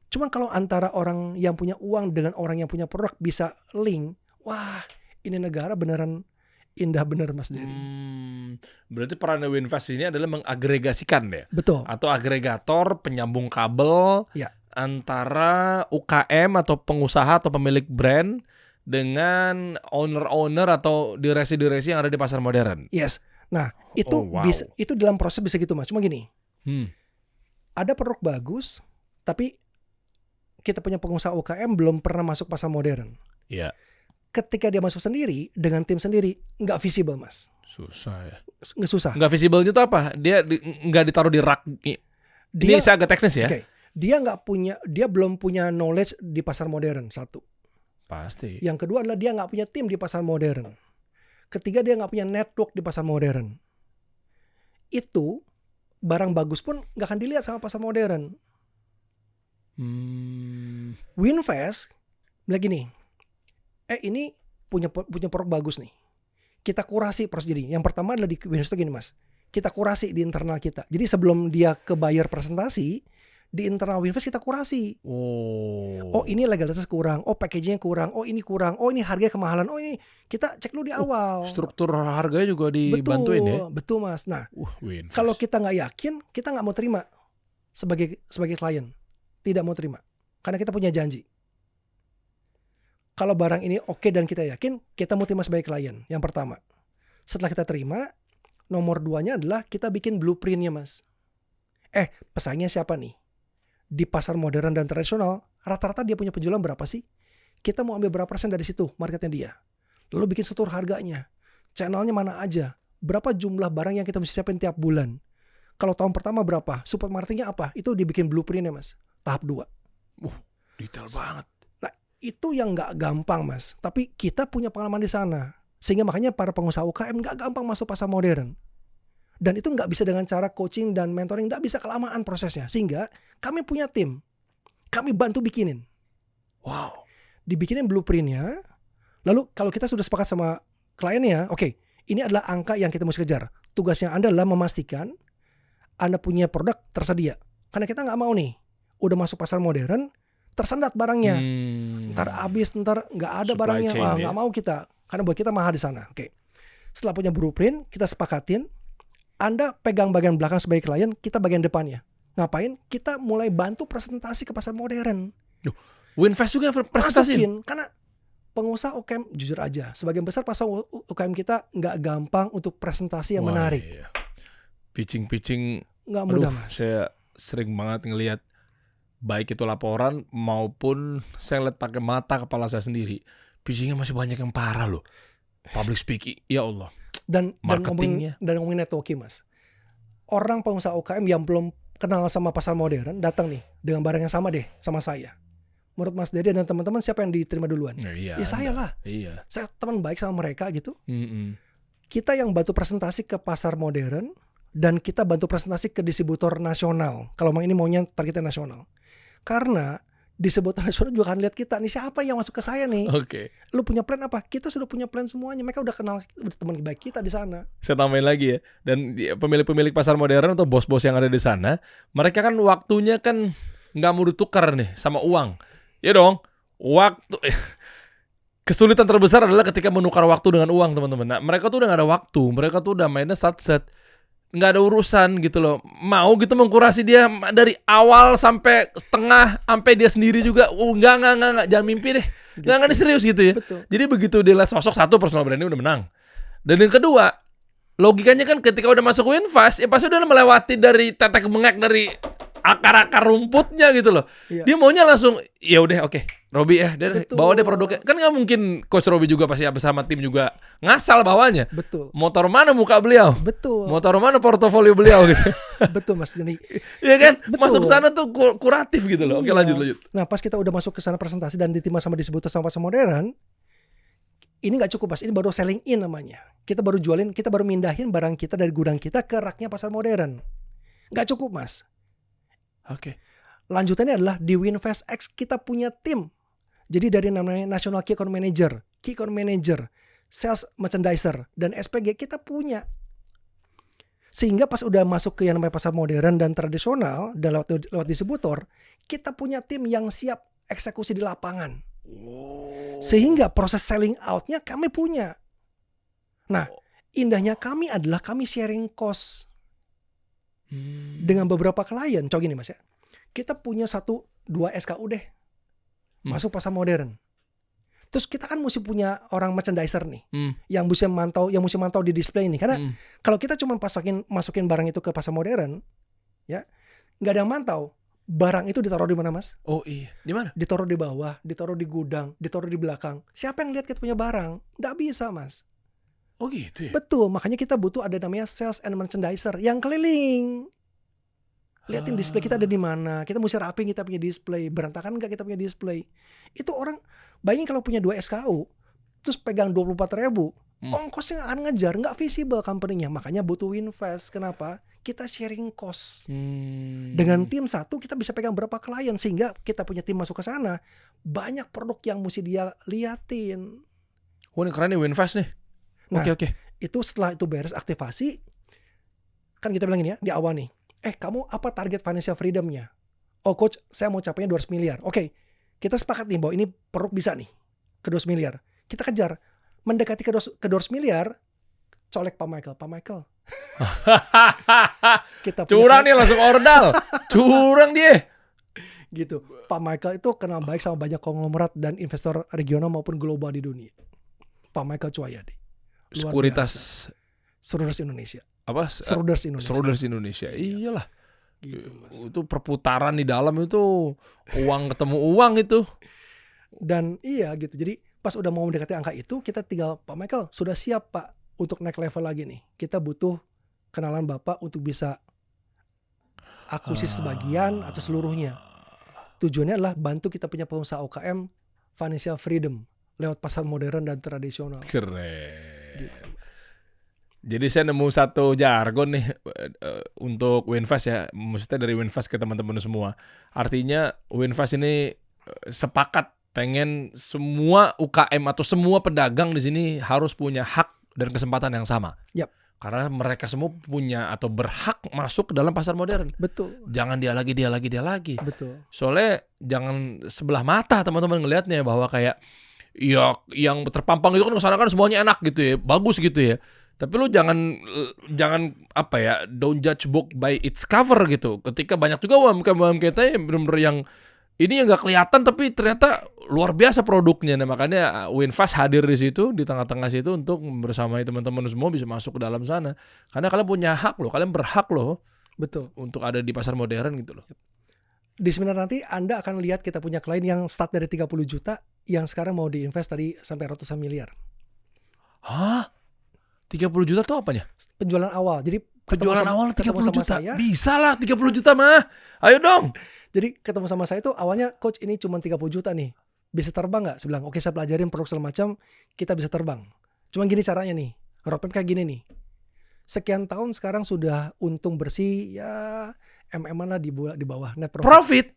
Cuman kalau antara orang yang punya uang dengan orang yang punya produk bisa link, wah ini negara beneran indah bener Mas Dery. Berarti peran Winvest ini adalah mengagregasikan ya? Betul. Atau agregator, penyambung kabel ya, antara UKM atau pengusaha atau pemilik brand dengan owner-owner atau direksi-direksi yang ada di pasar modern. Yes. Nah, itu Oh, wow. bisa, itu dalam proses bisa gitu Mas. Cuma gini, ada produk bagus, tapi kita punya pengusaha UKM belum pernah masuk pasar modern. Iya. Ketika dia masuk sendiri dengan tim sendiri, nggak visible Mas. Susah ya. Nggak susah. Nggak visible itu apa? Dia nggak ditaruh di rak. Dia Ini agak teknis ya. Oke. Dia belum punya knowledge di pasar modern, satu. Pasti. Yang kedua adalah dia nggak punya tim di pasar modern. Ketiga, dia nggak punya network di pasar modern. Itu barang bagus pun nggak akan dilihat sama pasar modern. Winfast bilang gini, ini punya produk bagus nih. Kita kurasi proses jadi. Yang pertama adalah di Winfast itu gini Mas. Kita kurasi di internal kita. Jadi sebelum dia ke buyer presentasi, di internal Winfast kita kurasi. Oh ini legalitas kurang, oh packagingnya kurang, oh ini kurang, oh ini harganya kemahalan, oh ini kita cek dulu di awal. Struktur harganya juga dibantuin ya. Betul Mas. Nah, Winfast. kalau kita nggak yakin, kita nggak mau terima sebagai klien, tidak mau terima, karena kita punya janji. Kalau barang ini oke dan kita yakin, kita mau terima sebagai klien. Yang pertama. Setelah kita terima, nomor 2-nya adalah kita bikin blueprint-nya Mas. Pesaingnya siapa nih? Di pasar modern dan tradisional, rata-rata dia punya penjualan berapa sih? Kita mau ambil berapa persen dari situ marketnya dia. Lalu bikin struktur harganya. Channelnya mana aja? Berapa jumlah barang yang kita mesti siapin tiap bulan? Kalau tahun pertama berapa? Support marketingnya apa? Itu dibikin blueprint-nya Mas. Tahap 2. Detail banget. Nah, itu yang nggak gampang Mas. Tapi kita punya pengalaman di sana. Sehingga makanya para pengusaha UKM nggak gampang masuk pasar modern. Dan itu nggak bisa dengan cara coaching dan mentoring, nggak bisa kelamaan prosesnya. Sehingga kami punya tim, kami bantu bikinin. Wow. Dibikinin blueprintnya. Lalu kalau kita sudah sepakat sama kliennya, oke, ini adalah angka yang kita mesti kejar. Tugasnya Anda adalah memastikan Anda punya produk tersedia. Karena kita nggak mau nih, udah masuk pasar modern, tersendat barangnya. Ntar habis, ntar nggak ada Supply barangnya. chain, Wah, ya. nggak mau kita. Karena buat kita mahal di sana. Oke. Setelah punya blueprint, kita sepakatin. Anda pegang bagian belakang sebagai klien, kita bagian depannya. Ngapain? Kita mulai bantu presentasi ke pasar modern. Winfast juga presentasi. Masukin. Karena pengusaha UKM, jujur aja, sebagian besar pasar UKM kita nggak gampang untuk presentasi yang menarik. Iya. Pitching. Nggak mudah Mas. Saya sering banget ngelihat baik itu laporan maupun saya lihat pakai mata kepala saya sendiri. Pitchingnya masih banyak yang parah loh. Public speaking, ya Allah. Dan Marketingnya. ngomongin networking Mas. Orang pengusaha UKM yang belum kenal sama pasar modern datang nih dengan barang yang sama deh sama saya. Menurut Mas Dede dan teman-teman siapa yang diterima duluan? Iya, Ya saya lah. Iya. Saya teman baik sama mereka gitu. Kita yang bantu presentasi ke pasar modern dan kita bantu presentasi ke distributor nasional. Kalau memang ini maunya targetnya nasional. Karena distributor nasional juga akan lihat kita nih, siapa yang masuk ke saya nih. Oke. Lu punya plan apa? Kita sudah punya plan semuanya. Mereka udah kenal, udah teman baik kita di sana. Saya tambahin lagi ya. Dan pemilik-pemilik pasar modern atau bos-bos yang ada di sana, mereka kan waktunya kan nggak mau ditukar nih sama uang. Ya dong. Waktu kesulitan terbesar adalah ketika menukar waktu dengan uang, teman-teman. Nah, mereka tuh udah nggak ada waktu. Mereka tuh udah mainnya satset. Nggak ada urusan gitu loh. Mau gitu mengkurasi dia dari awal sampai setengah, sampai dia sendiri juga. Enggak, jangan mimpi deh. Nggak ini serius gitu ya. Betul. Jadi begitu dia lihat sosok satu, personal branding udah menang. Dan yang kedua, logikanya kan ketika udah masuk Winfast, ya pasti udah melewati dari tetek bengek dari akar-akar rumputnya gitu loh. Iya. Dia maunya langsung, ya udah oke, Robi ya, Betul. bawa deh produknya. Kan nggak mungkin Coach Robi juga pasti bersama tim juga ngasal bawanya. Betul. Mau taruh mana muka beliau? Betul. Mau taruh mana portofolio beliau gitu. Betul Mas. Jadi, Iya kan? Betul. Masuk ke sana tuh kuratif gitu loh. Oke, iya. lanjut. Nah pas kita udah masuk ke sana presentasi dan diterima sama distributor sama pasar modern, ini nggak cukup Mas. Ini baru selling in namanya. Kita baru jualin, kita baru mindahin barang kita dari gudang kita ke raknya pasar modern. Nggak cukup Mas. Oke. Lanjutannya adalah di Winfast X kita punya tim. Jadi dari namanya National Key Account Manager, Sales Merchandiser, dan SPG kita punya. Sehingga pas udah masuk ke yang namanya pasar modern dan tradisional, dan lewat distributor, kita punya tim yang siap eksekusi di lapangan. Sehingga proses selling out-nya kami punya. Nah, indahnya kami adalah kami sharing cost dengan beberapa klien. Contoh gini Mas ya. Kita punya 1-2 SKU deh. Masuk pasar modern. Terus kita kan mesti punya orang merchandiser nih, Hmm. yang mesti mantau di display nih. Karena kalau kita cuma masukin barang itu ke pasar modern, ya nggak ada yang mantau. Barang itu ditaruh di mana, Mas? Oh iya, di mana? Ditaruh di bawah, ditaruh di gudang, ditaruh di belakang. Siapa yang lihat kita punya barang? Nggak bisa, Mas. Oh gitu ya. Betul, makanya kita butuh ada namanya sales and merchandiser yang keliling. Liatin display kita ada di mana. Kita mesti rapiin kita punya display. Berantakan nggak kita punya display. Itu orang, bayangin kalau punya 2 SKU, terus pegang 24.000, ongkosnya akan ngejar, nggak visible company-nya. Makanya butuh Winfast. Kenapa? Kita sharing cost. Dengan tim satu kita bisa pegang berapa klien, sehingga kita punya tim masuk ke sana. Banyak produk yang mesti dia liatin. Wah, ini keren nih Winfast nih. Nah, Oke. itu setelah itu beres aktivasi, kan kita bilang ini ya di awal nih, kamu apa target financial freedom-nya? Oh coach, saya mau capainya 200 miliar. Oke, kita sepakat nih bahwa ini produk bisa nih ke 200 miliar. Kita kejar, mendekati ke 200 miliar, colek Pak Michael. Kita Curang nih langsung ordal. Curang dia. Gitu. Pak Michael itu kenal baik sama banyak konglomerat dan investor regional maupun global di dunia. Pak Michael Cuayadi. Luar Sekuritas biasa. Schroders Indonesia. apa? Schroders Indonesia. Iyalah. Gitu, Mas. Itu perputaran di dalam itu uang ketemu uang itu. Dan iya gitu. Jadi pas udah mau mendekati angka itu, kita tinggal, Pak Michael sudah siap Pak untuk naik level lagi nih. Kita butuh kenalan Bapak untuk bisa akuisisi sebagian atau seluruhnya. Tujuannya adalah bantu kita punya pengusaha UKM financial freedom lewat pasar modern dan tradisional. Keren. Gitu, Mas. Jadi saya nemu satu jargon nih untuk Winfast ya. Maksudnya dari Winfast ke teman-teman semua. Artinya Winfast ini sepakat pengen semua UKM atau semua pedagang di sini harus punya hak dan kesempatan yang sama. Yap. Karena mereka semua punya atau berhak masuk ke dalam pasar modern. Betul. Jangan dia lagi. Betul. Soalnya jangan sebelah mata teman-teman ngelihatnya bahwa kayak ya yang terpampang itu kan kesana kan semuanya enak gitu ya, bagus gitu ya. Tapi lu jangan apa ya, don't judge book by its cover gitu. Ketika banyak juga UMKM kita yang benar-benar yang ini yang nggak kelihatan tapi ternyata luar biasa produknya. Nah, makanya Winfast hadir di situ, di tengah-tengah situ untuk bersama teman-teman semua bisa masuk ke dalam sana. Karena kalian punya hak loh, kalian berhak loh. Betul. Untuk ada di pasar modern gitu loh. Di seminar nanti Anda akan lihat kita punya klien yang start dari 30 juta yang sekarang mau diinvest tadi sampai ratusan miliar. Hah? 30 juta tuh apanya? Penjualan awal. Jadi penjualan awal 30 juta. Saya, bisa lah 30 juta mah. Ayo dong. Jadi ketemu sama saya itu awalnya, coach ini cuma 30 juta nih. Bisa terbang nggak? Saya bilang, oke saya pelajarin produk segala macam, kita bisa terbang. Cuma gini caranya nih. Roadmap kayak gini nih. Sekian tahun sekarang sudah untung bersih ya MM-an lah di bawah net profit.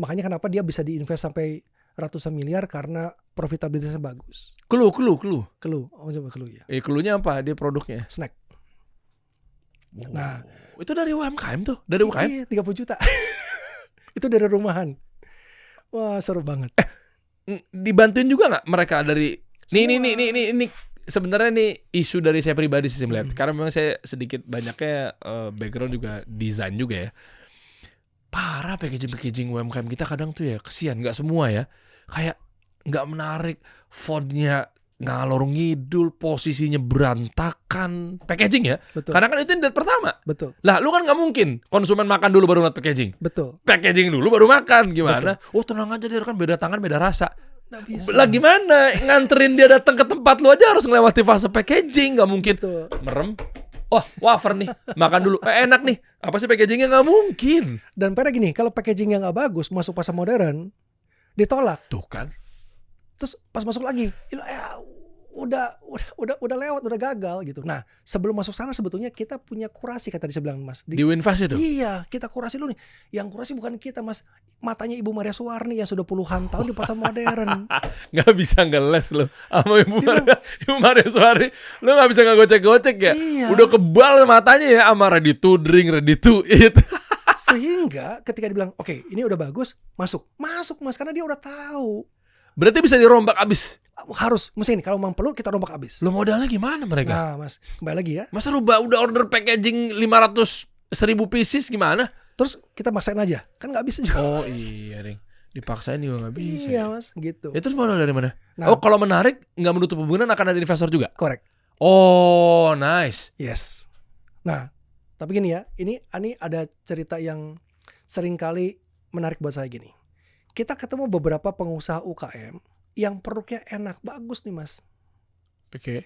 Makanya kenapa dia bisa diinvest sampai ratusan miliar karena profitabilitasnya bagus. Clue. Oh, coba clue ya. Cluenya apa? Dia produknya snack. Oh. Nah, itu dari UMKM tuh, dari UMKM. Iya, 30 juta. Itu dari rumahan. Wah, seru banget. Dibantuin juga nggak mereka dari ini sebenarnya nih isu dari saya pribadi sih melihat. Karena memang saya sedikit banyaknya background juga desain juga ya. Parah packaging UMKM kita kadang tuh ya kesian, nggak semua ya. Kayak nggak menarik, fontnya ngalor ngidul, posisinya berantakan, packaging ya. Betul. Karena kan itu yang pertama. Betul. Lah lu kan nggak mungkin konsumen makan dulu baru lihat packaging. Betul. Packaging dulu baru makan, gimana? Betul. Oh tenang aja dia kan beda tangan beda rasa. Bisa. Lah gimana? Nganterin dia datang ke tempat lu aja harus ngelewati fase packaging, nggak mungkin. Betul. Merem. Oh wafer nih, makan dulu. Enak nih. Apa sih packagingnya? Nggak mungkin. Dan pada gini, kalau packagingnya nggak bagus masuk pasar modern, ditolak. Tuh kan. Terus pas masuk lagi, udah lewat, udah gagal gitu. Nah, sebelum masuk sana sebetulnya kita punya kurasi kata dia bilang Mas. Di Winfast itu? Iya, kita kurasi dulu nih. Yang kurasi bukan kita Mas, matanya Ibu Maria Suwarni yang sudah puluhan tahun di pasar modern. Nggak bisa ngeles lo sama Ibu Maria Suwarni. Lo nggak bisa ngegocek-gocek ya? Iya. Udah kebal matanya ya sama ready to drink, ready to eat. Sehingga ketika dibilang, oke, ini udah bagus, masuk Mas, karena dia udah tahu. Berarti bisa dirombak abis. Harus, mesti ini kalau memang perlu kita rombak abis. Lo modalnya gimana mereka? Nah Mas, kembali lagi ya. Masa udah order packaging 500.000 pieces gimana? Terus kita maksain aja, kan nggak bisa juga. Oh iya Ring. Dipaksain juga nggak bisa. Iya mas, gitu. Terus modal dari mana? Nah, Kalau menarik nggak menutup kemungkinan akan ada investor juga. correct. Oh, nice. Yes. Nah, tapi gini ya, ini ada cerita yang seringkali menarik buat saya gini. Kita ketemu beberapa pengusaha UKM yang produknya enak, bagus nih mas. Oke.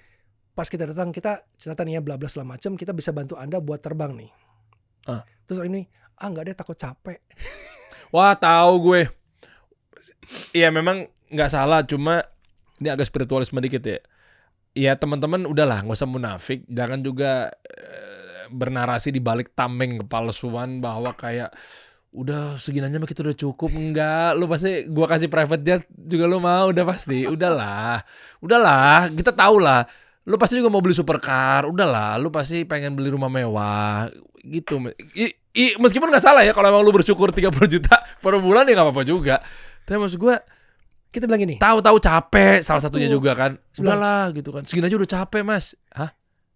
Pas kita datang, kita cerita nih ya, bla bla segala macam, kita bisa bantu Anda buat terbang nih. Terus ini, nggak deh, takut capek. Wah, tahu gue. Iya memang nggak salah, cuma ini agak spiritualisme dikit ya. Ya teman-teman udahlah, nggak usah munafik, jangan juga bernarasi di balik tameng kepalsuan bahwa kayak udah seginanya mah kita udah cukup. Enggak, lu pasti gua kasih private jet juga lu mau, udah pasti. Udahlah, kita tahu lah. Lu pasti juga mau beli supercar, udahlah. Lu pasti pengen beli rumah mewah, gitu. Meskipun nggak salah ya, kalau emang lu bersyukur 30 juta per bulan ya nggak apa-apa juga. Tapi maksud gua, kita bilang gini. Tahu capek, salah satunya juga kan. Udahlah, gitu kan. Segini aja udah capek mas. Hah?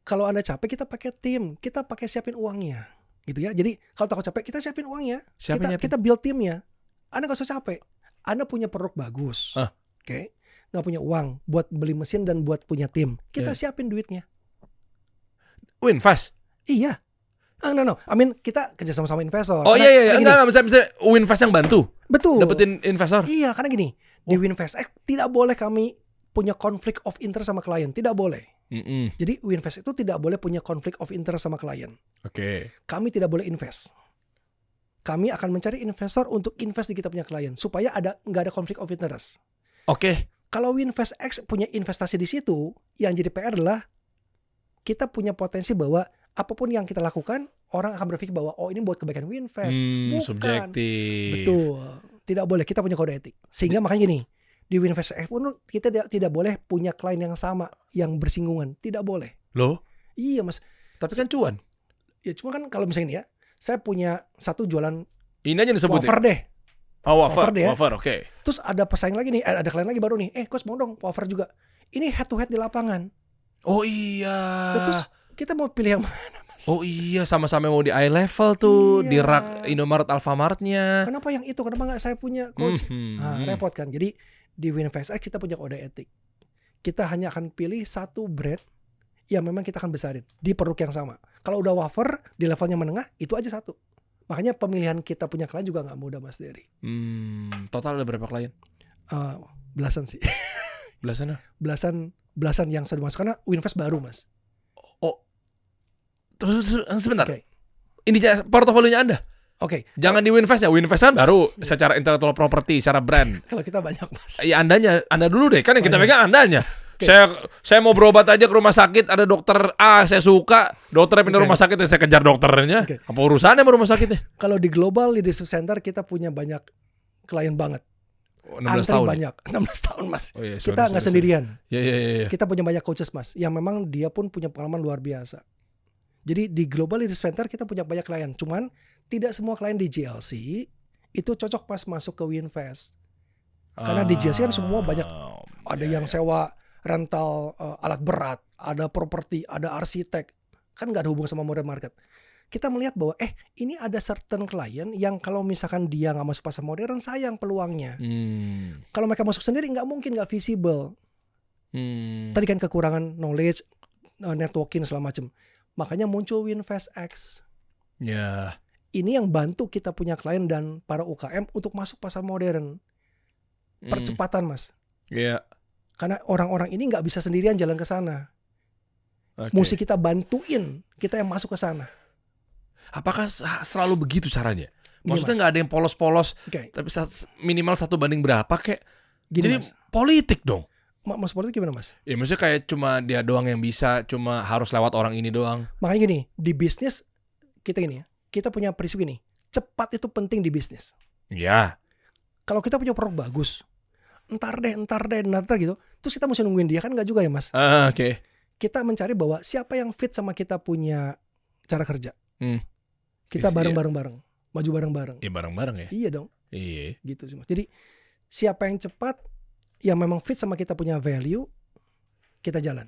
Kalau Anda capek, kita pakai tim, kita pakai siapin uangnya. Gitu ya. Jadi kalau takut capek, kita siapin uangnya. Kita build timnya. Anda gak usah capek. Anda punya produk bagus. Oke. Gak punya uang buat beli mesin dan buat punya tim. Kita siapin duitnya. Winfast? Iya. No. I mean, kita kerja sama investor. Oh iya. Enggak bisa Winfast yang bantu. Betul. Dapetin investor. Iya, karena gini. Di Winfast tidak boleh kami punya konflik of interest sama klien. Tidak boleh. Jadi Winfast itu tidak boleh punya konflik of interest sama klien. Oke. Kami tidak boleh invest. Kami akan mencari investor untuk invest di kita punya klien supaya nggak ada konflik of interest. Oke. Kalau Winfast X punya investasi di situ, yang jadi PR adalah kita punya potensi bahwa apapun yang kita lakukan, orang akan berpikir bahwa ini buat kebaikan Winfast. Bukan. Subjektif. Betul. Tidak boleh, kita punya kode etik. Sehingga makanya gini, di Winfast X pun kita tidak boleh punya klien yang sama, yang bersinggungan. Tidak boleh. Loh? Iya mas. Tapi kan cuan. Ya cuma kan kalau misalnya ini ya, saya punya satu jualan ini aja disebutin. wafer deh. Oh wafer deh ya. Wafer, oke. Terus ada pesaing lagi nih, ada klien lagi baru nih. Coach mau dong wafer juga. Ini head to head di lapangan. Oh iya. Terus kita mau pilih yang mana mas? Oh iya, sama-sama mau di eye level tuh. Iya. Di rak Indomaret Alfamartnya. Kenapa yang itu? Kenapa nggak saya punya coach? Repot kan. Jadi di Winfast X kita punya kode etik. Kita hanya akan pilih satu brand yang memang kita akan besarin di produk yang sama. Kalau udah wafer di levelnya menengah, itu aja satu. Makanya pemilihan kita punya klien juga nggak mudah mas Dery. Total ada berapa klien? Belasan sih. Belasan? Belasan yang sudah masuk karena Winfast baru mas. Oh, terus sebentar. Okay. Ini portofolionya Anda? Oke. Jangan di Winfast ya. Winfast kan baru secara intellectual property, secara brand. Kalau kita banyak mas. Iya Anda dulu deh. Kan yang kita pegang Andanya. Okay. Saya mau berobat aja ke rumah sakit, ada dokter A, saya suka. Dokternya pindah rumah sakit, saya kejar dokternya. Okay. Apa urusannya sama rumah sakitnya? Kalau di Global Leadership Center kita punya banyak klien banget. 16 Antri tahun. banyak. 16 tahun mas. Oh, iya, Kita nggak sendirian. Iya. Kita punya banyak coaches mas, yang memang dia pun punya pengalaman luar biasa. Jadi di Global Leadership Center kita punya banyak klien. Cuman tidak semua klien di GLC itu cocok pas masuk ke Winfast. Karena di GLC kan semua banyak. Ada yang sewa rental alat berat, ada properti, ada arsitek. Kan nggak ada hubungan sama modern market. Kita melihat bahwa ini ada certain klien yang kalau misalkan dia nggak masuk pasar modern, sayang peluangnya. Kalau mereka masuk sendiri nggak mungkin, nggak visible. Tadi kan kekurangan knowledge, networking segala macam. Makanya muncul Winfast X. Ya. Ini yang bantu kita punya klien dan para UKM untuk masuk pasar modern. Percepatan mas. Iya. Karena orang-orang ini nggak bisa sendirian jalan ke sana. Mesti kita bantuin, kita yang masuk ke sana. Apakah selalu begitu caranya? Gini, Maksudnya nggak ada yang polos-polos, tapi minimal 1 banding berapa kayak? Jadi mas, politik dong. Mas politik gimana mas? Ya maksudnya kayak cuma dia doang yang bisa, cuma harus lewat orang ini doang. Makanya gini, di bisnis kita ini ya, kita punya prinsip ini, cepat itu penting di bisnis. Iya. Kalau kita punya produk bagus, entar deh gitu, terus kita mesti nungguin dia, kan nggak juga ya mas? Oke. Kita mencari bahwa siapa yang fit sama kita punya cara kerja. Kita bareng-bareng, maju bareng-bareng. Iya bareng-bareng ya. Iya dong. Iya. Gitu sih mas. Jadi siapa yang cepat, yang memang fit sama kita punya value, kita jalan.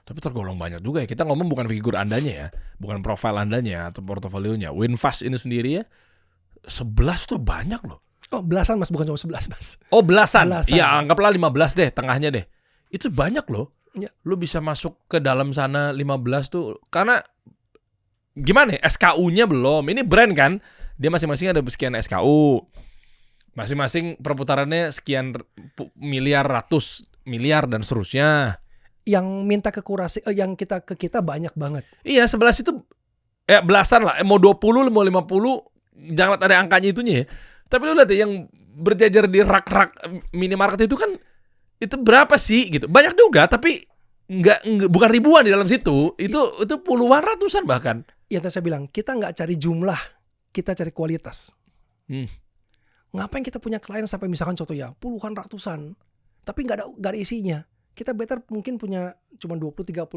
Tapi tergolong banyak juga ya. Kita ngomong bukan figur Andanya ya, bukan profil Andanya atau portofolionya. Winfast ini sendiri ya, 11 tuh banyak loh. Oh, belasan Mas, bukan cuma 11 Mas. Oh, belasan. Belasan. Iya, anggaplah 15 deh, tengahnya deh. Itu banyak loh. Ya. Lu bisa masuk ke dalam sana 15 tuh. Karena gimana ya, SKU-nya belum. Ini brand kan. Dia masing-masing ada sekian SKU. Masing-masing perputarannya sekian miliar, ratus miliar dan seterusnya. Yang minta ke kurasi, yang kita banyak banget. Iya, 11 itu belasan lah. Mau 20, mau 50, jangan lihat ada angkanya itunya ya. Tapi lu lihat ya, yang berjajar di rak-rak minimarket itu kan, itu berapa sih gitu. Banyak juga, tapi enggak bukan ribuan di dalam situ. Itu puluhan, ratusan bahkan. Ya tadi saya bilang, kita nggak cari jumlah, kita cari kualitas. Ngapain kita punya klien sampai misalkan contoh ya puluhan, ratusan, tapi nggak ada isinya. Kita better mungkin punya cuma 20, 30.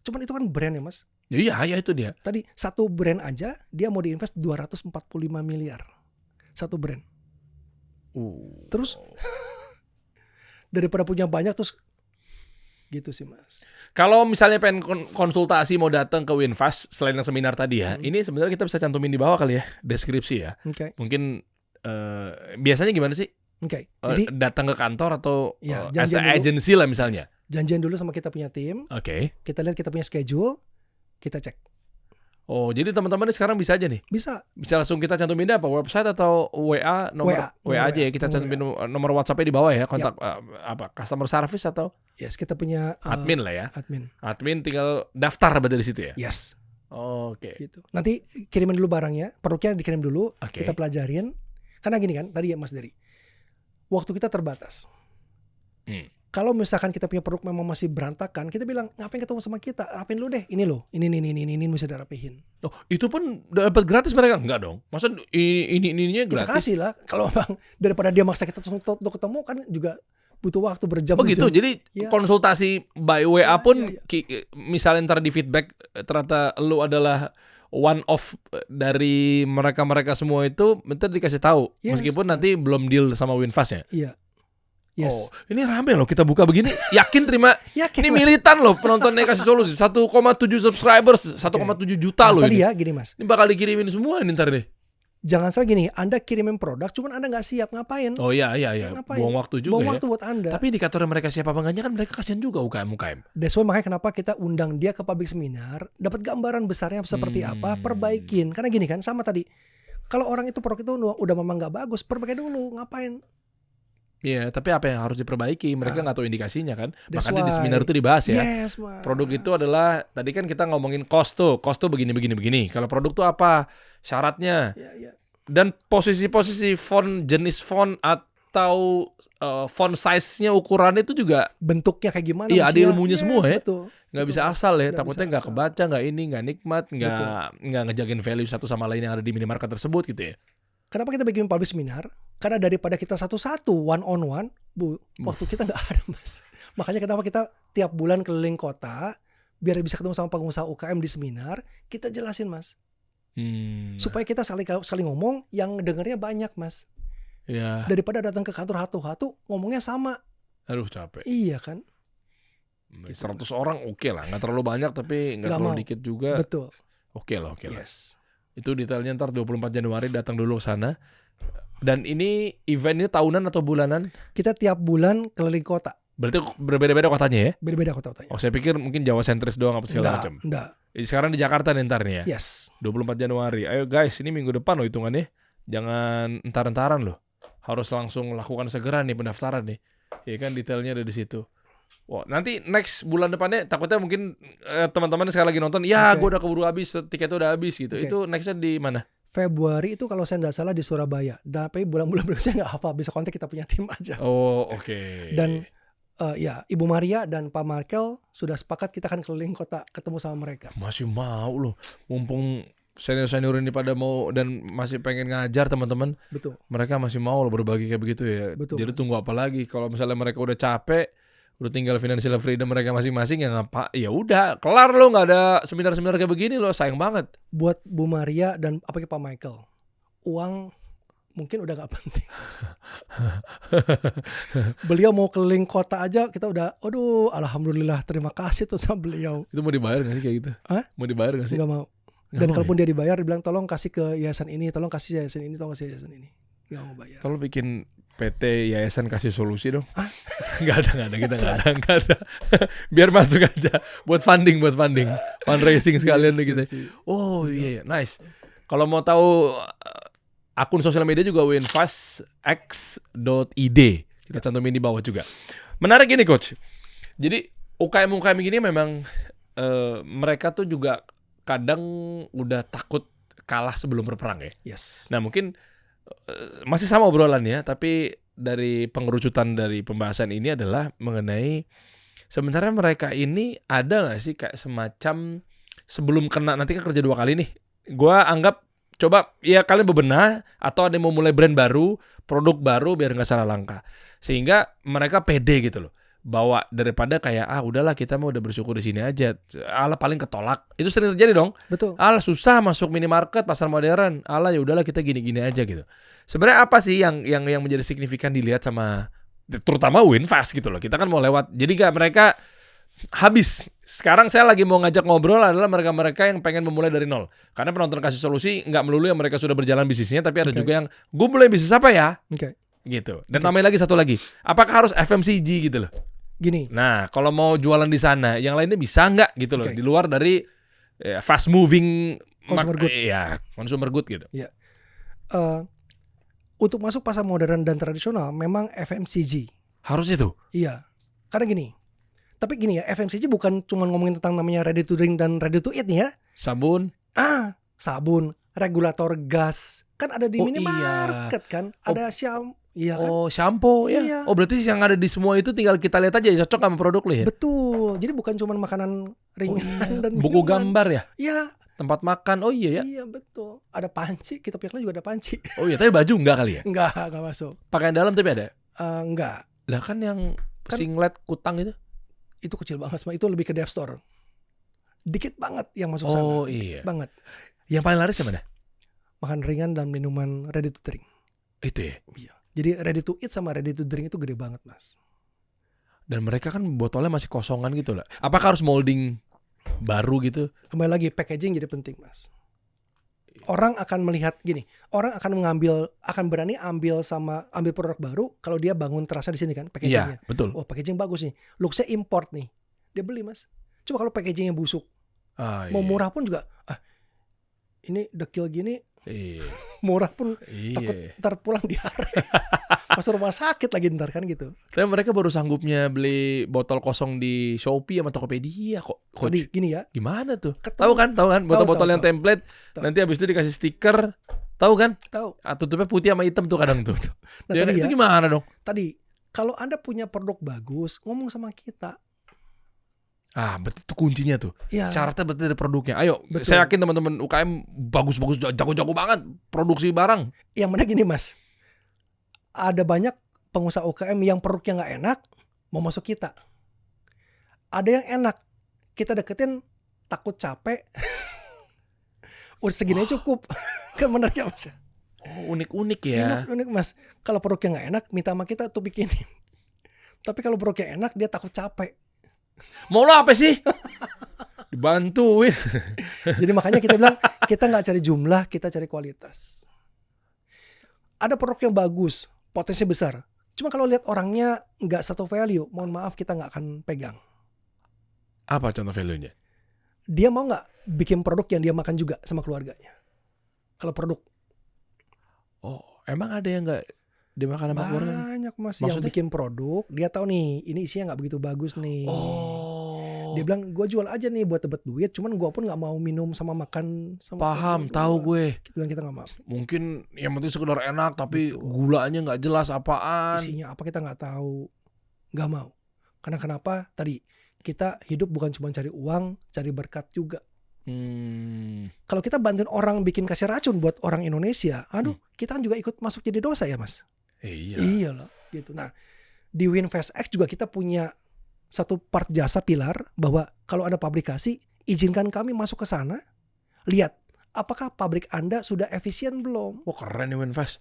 Cuman itu kan brand ya Mas. Iya itu dia. Tadi satu brand aja dia mau diinvest 245 miliar. Satu brand. Terus daripada punya banyak terus gitu sih Mas. Kalau misalnya pengen konsultasi mau datang ke Winfast selain yang seminar tadi ya, ini sebenarnya kita bisa cantumin di bawah kali ya, deskripsi ya. Mungkin biasanya gimana sih? Jadi datang ke kantor atau ya, as a agency lah misalnya. Janjian dulu sama kita punya tim. Kita lihat kita punya schedule, kita cek. Oh, jadi teman-teman sekarang bisa aja nih? Bisa langsung kita cantumin apa? Website atau WA? WA aja ya, kita cantumin nomor WhatsApp-nya di bawah ya, kontak apa? Customer service atau? Yes, kita punya admin lah ya. Admin tinggal daftar berarti di situ ya? Yes. Oke. Gitu. Nanti kirimin dulu barangnya, produknya dikirim dulu, kita pelajarin. Karena gini kan, tadi ya Mas Dery, waktu kita terbatas. Kalau misalkan kita punya produk memang masih berantakan, kita bilang ngapain ketemu sama kita, rapin lu deh, ini loh, ini bisa dirapihin. Oh, itu pun dapat gratis mereka? Enggak dong. Masa ininya gratis? Kita kasih lah. Kalau bang daripada dia maksa kita untuk ketemu kan juga butuh waktu berjam-jam. Oh gitu. Jadi konsultasi by WA pun misalnya ntar di feedback ternyata lu adalah one of dari mereka semua itu, ntar dikasih tahu. Meskipun nanti belum deal sama Winfast ya. Iya. Yes. Oh, ini rame loh kita buka begini. Yakin terima. Ini Mas. Militan loh penontonnya Kasih Solusi. 1,7 subscribers, 1,7 juta loh tadi ini. Ya gini Mas. Ini bakal dikirimin semua ini ntar deh. Jangan salah gini, Anda kirimin produk, cuman Anda nggak siap ngapain? Oh iya. Buang waktu juga. Buang waktu buat Anda. Tapi indikatornya mereka siapa enggaknya kan mereka kasihan juga UKM. That's why makanya kenapa kita undang dia ke public seminar, dapat gambaran besarnya seperti apa, perbaikin. Karena gini kan, sama tadi. Kalau orang itu produk itu udah memang nggak bagus, perbaiki dulu, ngapain? Iya, tapi apa yang harus diperbaiki? Mereka nggak tahu indikasinya kan. Makanya di seminar itu dibahas ya. Yes, produk itu adalah, tadi kan kita ngomongin cost tuh begini. Kalau produk tuh apa? Syaratnya. Dan posisi-posisi font, jenis font atau font size-nya, ukurannya itu juga. Bentuknya kayak gimana? Iya, ada ilmunya semua ya. Nggak bisa asal ya. Takutnya nggak kebaca, nggak nikmat, nggak ngejagain value satu sama lain yang ada di minimarket tersebut gitu ya. Kenapa kita bikin public seminar? Karena daripada kita satu-satu, one on one, waktu kita nggak ada Mas. Makanya kenapa kita tiap bulan keliling kota, biar bisa ketemu sama pengusaha UKM di seminar, kita jelasin Mas. Supaya kita saling ngomong, yang dengarnya banyak Mas. Ya. Daripada datang ke kantor hatu-hatu, ngomongnya sama. Aduh capek. Iya kan? 100 orang oke lah, nggak terlalu banyak tapi nggak terlalu dikit juga. Betul. Oke lah. Yes. Itu detailnya ntar 24 Januari datang dulu ke sana. Dan ini event ini tahunan atau bulanan? Kita tiap bulan keliling kota. Berarti berbeda-beda kotanya ya? Berbeda kota-kotanya. Oh, saya pikir mungkin Jawa sentris doang apa segala macam. Enggak. Sekarang di Jakarta nih ntar nih ya? Yes. 24 Januari. Ayo guys, ini minggu depan loh hitungannya. Jangan entar-entaran loh. Harus langsung lakukan segera nih pendaftaran nih. Ya kan detailnya ada di situ. Wah, nanti next bulan depannya takutnya mungkin teman-teman sekarang lagi nonton, gue udah keburu habis, tiketnya udah habis gitu. Itu nextnya di mana? Februari itu kalau saya nggak salah di Surabaya. Tapi bulan-bulan berikutnya nggak hafal, bisa kontak kita punya tim aja. Oh, oke. Dan Ibu Maria dan Pak Markel sudah sepakat kita akan keliling kota ketemu sama mereka. Masih mau loh, mumpung senior-senior ini pada mau dan masih pengen ngajar teman-teman. Betul. Mereka masih mau loh berbagi kayak begitu ya. Betul, jadi Mas. Tunggu apa lagi? Kalau misalnya mereka udah capek, udah tinggal financial freedom mereka masing-masing, ya udah kelar lo, nggak ada seminar-seminar kayak begini lo, sayang banget. Buat Bu Maria dan Pak Michael, uang mungkin udah gak penting. Beliau mau keliling kota aja kita udah, aduh alhamdulillah terima kasih tuh sama beliau. Itu mau dibayar nggak sih kayak gitu? Hah? Mau dibayar nggak sih? Nggak mau. Dan mau kalaupun dia dibayar, dibilang tolong kasih ke yayasan ini, tolong kasih yayasan ini, tolong kasih yayasan ini. Nggak mau bayar. Kalau bikin PT Yayasan Kasih Solusi dong. Nggak ada, kita nggak ada. Biar masuk aja buat funding, fundraising sekalian gitu. Oh iya, nice. Kalau mau tahu akun sosial media juga winfastx.id. Kita cantumin di bawah juga. Menarik ini coach. Jadi UKM gini memang mereka tuh juga kadang udah takut kalah sebelum berperang ya. Yes. Nah mungkin masih sama obrolannya, tapi dari pengerucutan dari pembahasan ini adalah mengenai sebenarnya mereka ini ada nggak sih kayak semacam sebelum kena nanti kan kerja 2 kali nih. Gua anggap coba ya kalian bebenah atau ada yang mau mulai brand baru, produk baru biar nggak salah langkah, sehingga mereka pede gitu loh. Bawa daripada kayak udahlah kita mau udah bersyukur di sini aja. Alah paling ketolak. Itu sering terjadi dong. Betul. Alah susah masuk minimarket, pasar modern. Alah ya udahlah kita gini-gini aja gitu. Sebenarnya apa sih yang menjadi signifikan dilihat sama terutama Winfast gitu loh. Kita kan mau lewat. Jadi gak mereka habis. Sekarang saya lagi mau ngajak ngobrol adalah mereka-mereka yang pengen memulai dari nol. Karena penonton Kasih Solusi nggak melulu yang mereka sudah berjalan bisnisnya, tapi ada juga yang gue mulai bisnis apa ya? Gitu. Dan tambahin lagi satu lagi. Apakah harus FMCG gitu loh? Gini. Nah, kalau mau jualan di sana, yang lainnya bisa nggak gitu loh? Di luar dari fast moving consumer good. Ya, consumer good gitu. Ya. Untuk masuk pasar modern dan tradisional memang FMCG. Harus itu. Iya. Karena gini. Tapi gini ya, FMCG bukan cuma ngomongin tentang namanya ready to drink dan ready to eat nih ya. Sabun, regulator gas. Kan ada di minimarket kan. Ada iya kan? Oh, shampoo ya. Iya. Oh, berarti yang ada di semua itu tinggal kita lihat aja cocok sama produk lo ya. Betul. Jadi bukan cuma makanan ringan dan buku minuman. gambar ya? Iya. Tempat makan. Oh iya ya. Iya, betul. Ada panci, kita punya juga ada panci. Oh iya, tapi baju enggak kali ya? Enggak masuk. Pakaian dalam tapi ada? Enggak. Lah kan yang singlet kutang itu kecil banget, itu lebih ke Dev Store. Dikit banget yang masuk sana. Oh iya. Dikit banget. Yang paling laris yang mana? Makan ringan dan minuman ready to drink. Itu ya? Iya. Jadi ready to eat sama ready to drink itu gede banget, Mas. Dan mereka kan botolnya masih kosongan gitu lah. Apakah harus molding baru gitu? Kembali lagi, packaging jadi penting, Mas. Orang akan melihat gini, orang akan berani ambil produk baru kalau dia bangun terasa di sini kan packagingnya. Iya, betul. Oh, packaging bagus nih. Looks-nya import nih. Dia beli, Mas. Coba kalau packagingnya busuk. Mau murah pun juga ini dekil gini. Iya. Murah pun takut ntar pulang diare. Masuk rumah sakit lagi ntar kan gitu. Tapi mereka baru sanggupnya beli botol kosong di Shopee sama Tokopedia kok. Tadi gini ya. Gimana tuh? Tahu kan? Botol-botol yang template. Nanti habis itu dikasih stiker. Tahu kan? Tahu. Tutupnya putih sama hitam tuh kadang tuh. Nah, ya, itu gimana dong? Tadi kalau Anda punya produk bagus, ngomong sama kita. Berarti itu kuncinya tuh. Ya. Syaratnya berarti ada produknya. Ayo, betul. Saya yakin teman-teman UKM bagus-bagus, jago-jago banget produksi barang. Yang mana gini, Mas. Ada banyak pengusaha UKM yang produknya nggak enak, mau masuk kita. Ada yang enak, kita deketin takut capek. Udah segini cukup. Kan bener ya, Mas? Oh, unik-unik ya. Unik, Mas. Kalau produknya nggak enak, minta sama kita tuh bikinin. Tapi kalau produknya enak, dia takut capek. Mau lo apa sih? Dibantuin. Jadi makanya kita bilang kita nggak cari jumlah, kita cari kualitas. Ada produk yang bagus, potensi besar. Cuma kalau lihat orangnya nggak satu value, mohon maaf kita nggak akan pegang. Apa contoh value-nya? Dia mau nggak bikin produk yang dia makan juga sama keluarganya? Kalau produk. Oh, emang ada yang nggak dimakan sama keluarga? Banyak, Mas. Maksudnya? Yang bikin produk, dia tahu nih, ini isinya nggak begitu bagus nih. Oh. Dia bilang, gue jual aja nih buat tebet duit, cuman gue pun nggak mau minum sama makan sama. Paham, tahu gue. Kita bilang kita nggak mau. Mungkin yang penting sekedar enak, tapi Betul. Gulanya nggak jelas apaan. Isinya apa kita nggak tahu, nggak mau. Karena kenapa? Tadi kita hidup bukan cuma cari uang, cari berkat juga. Kalau kita bantuin orang bikin kasih racun buat orang Indonesia, kita kan juga ikut masuk jadi dosa ya, Mas. Iya loh, gitu. Nah, di WinfastX juga kita punya satu part jasa pilar bahwa kalau ada pabrikasi, izinkan kami masuk ke sana, lihat apakah pabrik Anda sudah efisien belum. Wah, keren nih Winfast.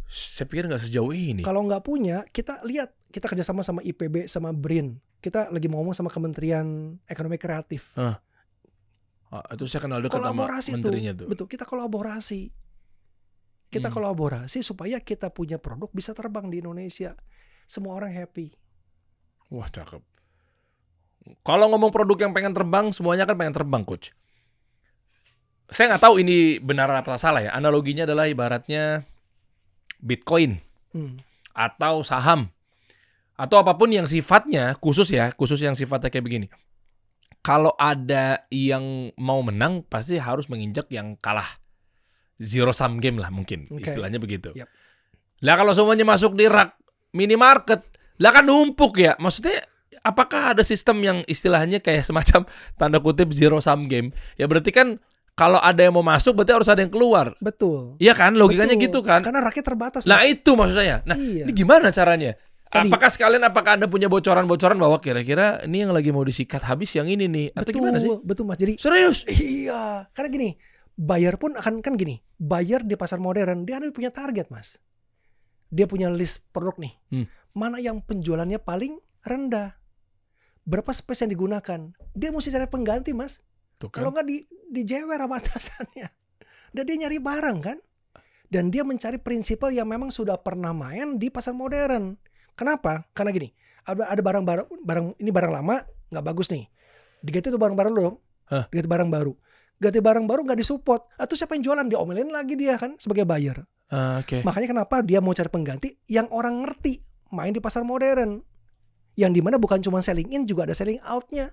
Saya pikir nggak sejauh ini. Kalau nggak punya, kita lihat, kita kerjasama sama IPB sama BRIN. Kita lagi mau ngomong sama Kementerian Ekonomi Kreatif. Itu saya kenal dekat sama Kolaborasi menterinya tuh. Betul, kita kolaborasi. Kita kolaborasi supaya kita punya produk bisa terbang di Indonesia. Semua orang happy. Wah, cakep. Kalau ngomong produk yang pengen terbang, semuanya kan pengen terbang, Coach. Saya nggak tahu ini benar apa salah ya. Analoginya adalah ibaratnya Bitcoin atau saham atau apapun yang sifatnya khusus yang sifatnya kayak begini. Kalau ada yang mau menang, pasti harus menginjak yang kalah. Zero sum game lah mungkin, istilahnya begitu. Yep. Lah kalau semuanya masuk di rak minimarket, lah kan numpuk ya. Maksudnya apakah ada sistem yang istilahnya kayak semacam tanda kutip zero sum game? Ya berarti kan kalau ada yang mau masuk berarti harus ada yang keluar. Betul. Iya kan, logikanya Betul. gitu kan. Karena rakyat terbatas. Nah Mas. itu maksud saya. Nah ini gimana caranya? Apakah Anda punya bocoran-bocoran bahwa kira-kira ini yang lagi mau disikat habis yang ini nih? Atau gimana sih? Betul Mas. Jadi serius? Iya. Karena gini, buyer pun akan kan gini. Buyer di pasar modern dia punya target, Mas. Dia punya list produk nih. Mana yang penjualannya paling rendah? Berapa space yang digunakan? Dia mesti cari pengganti, Mas. Kalau nggak dijewer sama atasannya. Dan dia nyari barang kan. Dan dia mencari prinsipal yang memang sudah pernah main di pasar modern. Kenapa? Karena gini, ada barang ini barang lama nggak bagus nih. Diganti tuh barang baru dong. Diganti barang baru. Ganti barang baru nggak disupport. Atau siapa yang jualan? Diomelin lagi dia kan sebagai buyer. Makanya kenapa dia mau cari pengganti yang orang ngerti main di pasar modern. Yang dimana bukan cuma selling in, juga ada selling out-nya.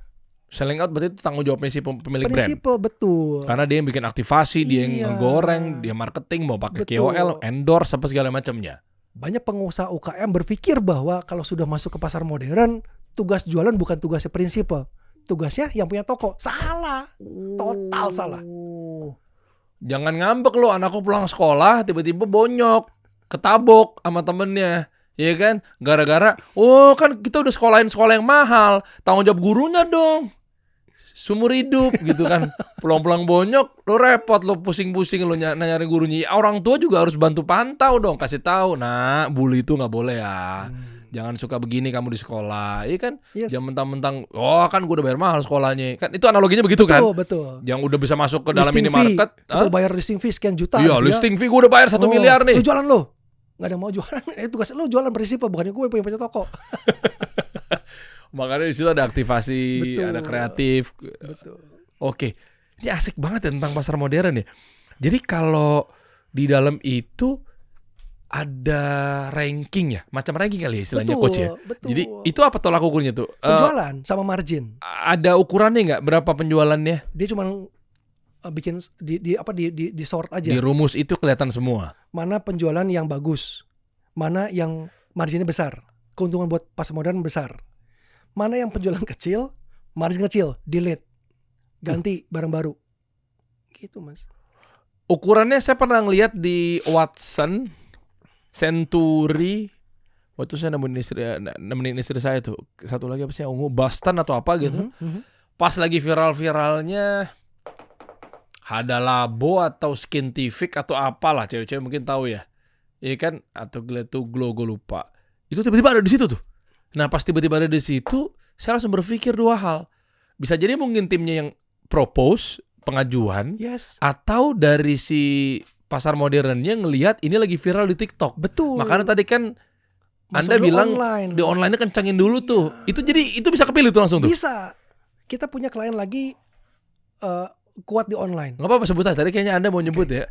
Selling out berarti itu tanggung jawabnya si pemilik brand. Prinsipal, betul. Karena dia yang bikin aktivasi, dia yang ngegoreng, dia marketing, mau pakai KOL, endorse, apa segala macamnya. Banyak pengusaha UKM berpikir bahwa kalau sudah masuk ke pasar modern, tugas jualan bukan tugasnya prinsipal. Tugasnya yang punya toko. Salah. Total salah. Jangan ngambek lo, anakku pulang sekolah tiba-tiba bonyok, ketabok sama temennya. Iya kan? Gara-gara, kan kita udah sekolahin sekolah yang mahal, tanggung jawab gurunya dong. Sumur hidup gitu kan. Pulang-pulang bonyok, lo repot, lo pusing-pusing, lo nyari gurunya. Orang tua juga harus bantu pantau dong, kasih tahu. Nah, bully itu nggak boleh ya. Jangan suka begini kamu di sekolah, iya kan? Jangan mentang-mentang, kan gue udah bayar mahal sekolahnya. Kan itu analoginya begitu kan? Betul. Yang udah bisa masuk ke dalam minimarket. Betul, bayar listing fee sekian juta. Iya, gitu listing fee gue udah bayar 1 miliar nih. Lu jualan lo. Nggak ada yang mau jualan. Tugas lu jualan prinsipal, bukannya gue punya toko. Makanya di situ ada aktivasi, ada kreatif. Betul. Oke, ini asik banget ya tentang pasar modern ya. Jadi kalau di dalam itu ada ranking ya, macam ranking kali ya istilahnya, betul, coach ya. Betul. Jadi itu apa tolak ukurnya tuh? Penjualan sama margin. Ada ukurannya nggak berapa penjualannya? Dia cuma bikin di sort aja. Di rumus itu kelihatan semua. Mana penjualan yang bagus, mana yang marginnya besar, keuntungan buat pasar modern besar. Mana yang penjualan kecil, margin kecil, delete, ganti barang baru. Gitu Mas. Ukurannya saya pernah ngeliat di Watson, Century. Waktu saya nemenin istri saya tuh. Satu lagi apa sih, ungu, Boston atau apa gitu. Pas lagi viral-viralnya Hada Labo atau Skintific atau apalah, cewek-cewek mungkin tahu ya. Iya kan? Atau Glow, gue lupa. Itu tiba-tiba ada di situ tuh. Nah pas tiba-tiba ada di situ, saya langsung berpikir dua hal. Bisa jadi mungkin timnya yang propose, pengajuan, atau dari si pasar modernnya ngelihat ini lagi viral di TikTok. Betul. Makanya tadi kan Anda bilang di online-nya kencangin dulu tuh. Itu jadi itu bisa kepilih tuh langsung tuh. Bisa. Kita punya klien lagi kuat di online. Nggak apa-apa sebut aja. Tadi kayaknya Anda mau nyebut ya.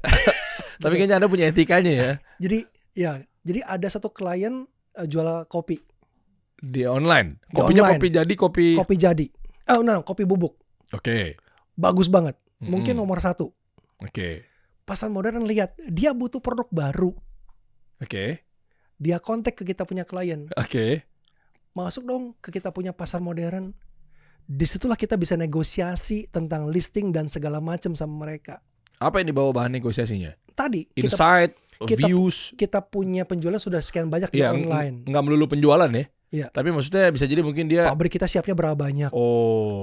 Tapi kayaknya Anda punya etikanya ya. Jadi ada satu klien jual kopi di online. Kopinya kopi jadi kopi jadi. Kopi bubuk. Oke. Bagus banget. Mungkin nomor 1. Oke. Pasar modern lihat dia butuh produk baru. Oke. Dia kontak ke kita punya klien. Oke. Masuk dong ke kita punya pasar modern. Disitulah kita bisa negosiasi tentang listing dan segala macam sama mereka. Apa yang dibawa bahan negosiasinya? Tadi insight, views. Kita punya penjualan sudah sekian banyak di online. Nggak melulu penjualan ya? Iya. Tapi maksudnya bisa jadi mungkin dia pabrik kita siapnya berapa banyak.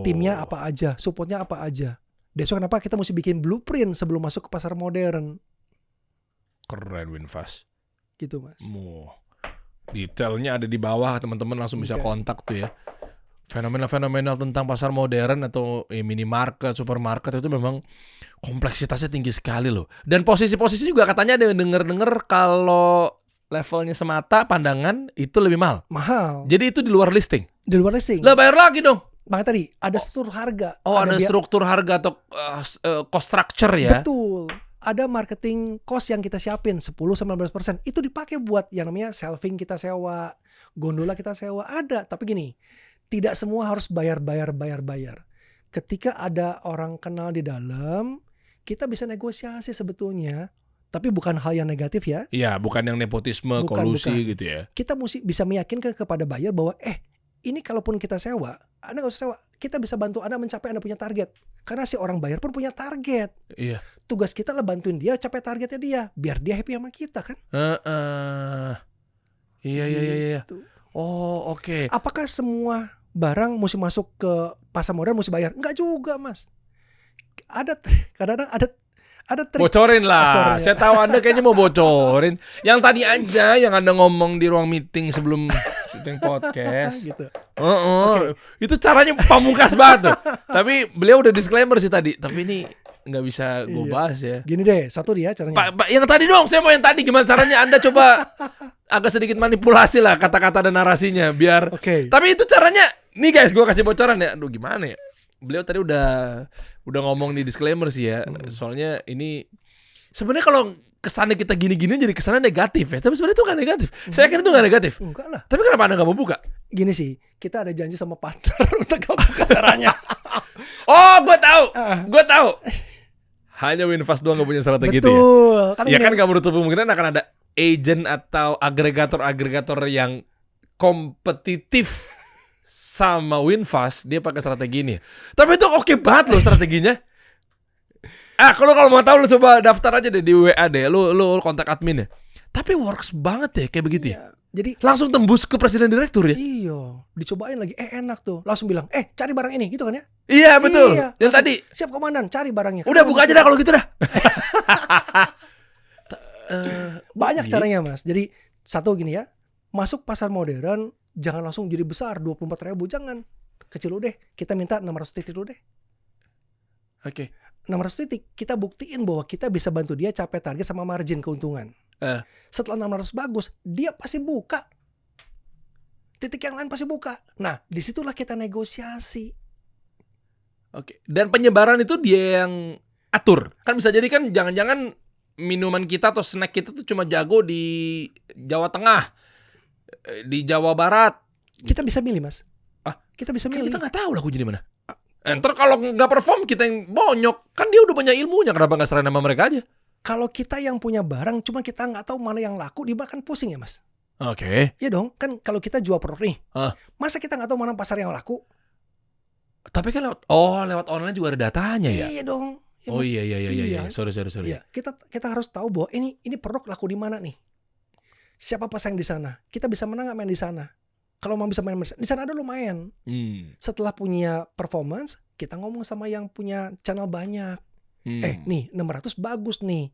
Timnya apa aja, supportnya apa aja. Besok kenapa kita mesti bikin blueprint sebelum masuk ke pasar modern. Keren Winfast. Gitu Mas. Detailnya ada di bawah, teman-teman langsung bisa kontak tuh ya. Fenomena-fenomena tentang pasar modern atau minimarket, supermarket itu memang kompleksitasnya tinggi sekali loh. Dan posisi-posisi juga katanya ada yang denger-denger kalau levelnya semata pandangan itu lebih mahal. Mahal. Jadi itu di luar listing. Di luar listing. Lah bayar lagi dong. Makanya tadi ada struktur harga. Oh, ada struktur harga atau cost structure ya. Betul. Ada marketing cost yang kita siapin 10-15%. Itu dipakai buat yang namanya shelving kita sewa, gondola kita sewa. Ada, tapi gini, tidak semua harus bayar. Ketika ada orang kenal di dalam, kita bisa negosiasi sebetulnya. Tapi bukan hal yang negatif ya. Iya, bukan yang nepotisme, kolusi gitu ya. Kita mesti bisa meyakinkan kepada buyer bahwa ini kalaupun kita sewa, Anda nggak usah sewa. Kita bisa bantu Anda mencapai Anda punya target. Karena si orang buyer pun punya target. Iya. Tugas kita lah bantuin dia capai targetnya dia. Biar dia happy sama kita kan. Iya. Gitu. Oh, oke. Apakah semua barang mesti masuk ke pasar modern mesti bayar? Enggak juga, Mas. Kadang-kadang ada trik. Bocorin lah. Bocorin, ya. Saya tahu Anda kayaknya mau bocorin. Yang tadi aja yang Anda ngomong di ruang meeting sebelum syuting podcast. Gitu. Okay. Itu caranya pamungkas banget tuh. Tapi beliau udah disclaimer sih tadi. Tapi ini nggak bisa gue bahas ya. Gini deh, satu dia caranya. Pak, yang tadi dong. Saya mau yang tadi. Gimana caranya Anda coba agak sedikit manipulasi lah kata-kata dan narasinya biar. Oke. Tapi itu caranya. Nih guys, gue kasih bocoran ya. Aduh gimana ya. Beliau tadi udah ngomong di disclaimer sih ya. Soalnya ini sebenarnya kalau kesannya kita gini-gini jadi kesannya negatif ya. Tapi sebenarnya itu nggak negatif. Saya yakin itu nggak negatif. Enggak lah. Tapi kenapa Anda nggak mau buka? Gini sih, kita ada janji sama partner untuk buka caranya. Oh, gue tahu. Hanya Winfast doang nggak punya strategi gitu ya. Betul. Ya kan nggak menutup kemungkinan akan ada agent atau agregator yang kompetitif sama Winfast, dia pakai strategi ini. Tapi itu oke banget loh strateginya. Kalau mau tahu lu coba daftar aja deh di WA deh. Lu kontak admin ya. Tapi works banget ya kayak begitu ya. Jadi langsung tembus ke presiden direktur ya. Iya, dicobain lagi. Enak tuh. Langsung bilang, cari barang ini gitu kan ya? Iya betul. Iya, Yang tadi. Siap komandan, cari barangnya. Udah buka aja dah kalau gitu dah. Banyak caranya Mas. Jadi satu gini ya, masuk pasar modern jangan langsung jadi besar 24.000, jangan. Kecil dulu deh. Kita minta 600 titik dulu deh. Oke. 600 titik kita buktiin bahwa kita bisa bantu dia capai target sama margin keuntungan. Setelah 600 bagus, dia pasti buka. Titik yang lain pasti buka. Nah, disitulah kita negosiasi. Oke. Dan penyebaran itu dia yang atur. Kan bisa jadi kan jangan-jangan minuman kita atau snack kita tuh cuma jago di Jawa Tengah, di Jawa Barat. Kita bisa milih, Mas. Kita bisa milih. Kita nggak tahu lah kunci di mana. Ntar kalau nggak perform kita yang bonyok. Kan dia udah punya ilmunya. Kenapa nggak serahin sama mereka aja? Kalau kita yang punya barang, cuma kita nggak tahu mana yang laku, dia bahkan pusing ya Mas. Oke. Iya dong, kan kalau kita jual produk nih, masa kita nggak tahu mana pasar yang laku? Tapi kan lewat online juga ada datanya ya. Iya dong. Ya, oh Mas. iya. Sorry. Iya, kita harus tahu bahwa ini produk laku di mana nih. Siapa pesaing di sana? Kita bisa menang nggak main di sana? Kalau mau bisa main di sana ada lumayan. Setelah punya performance, kita ngomong sama yang punya channel banyak. Nih 600 bagus nih.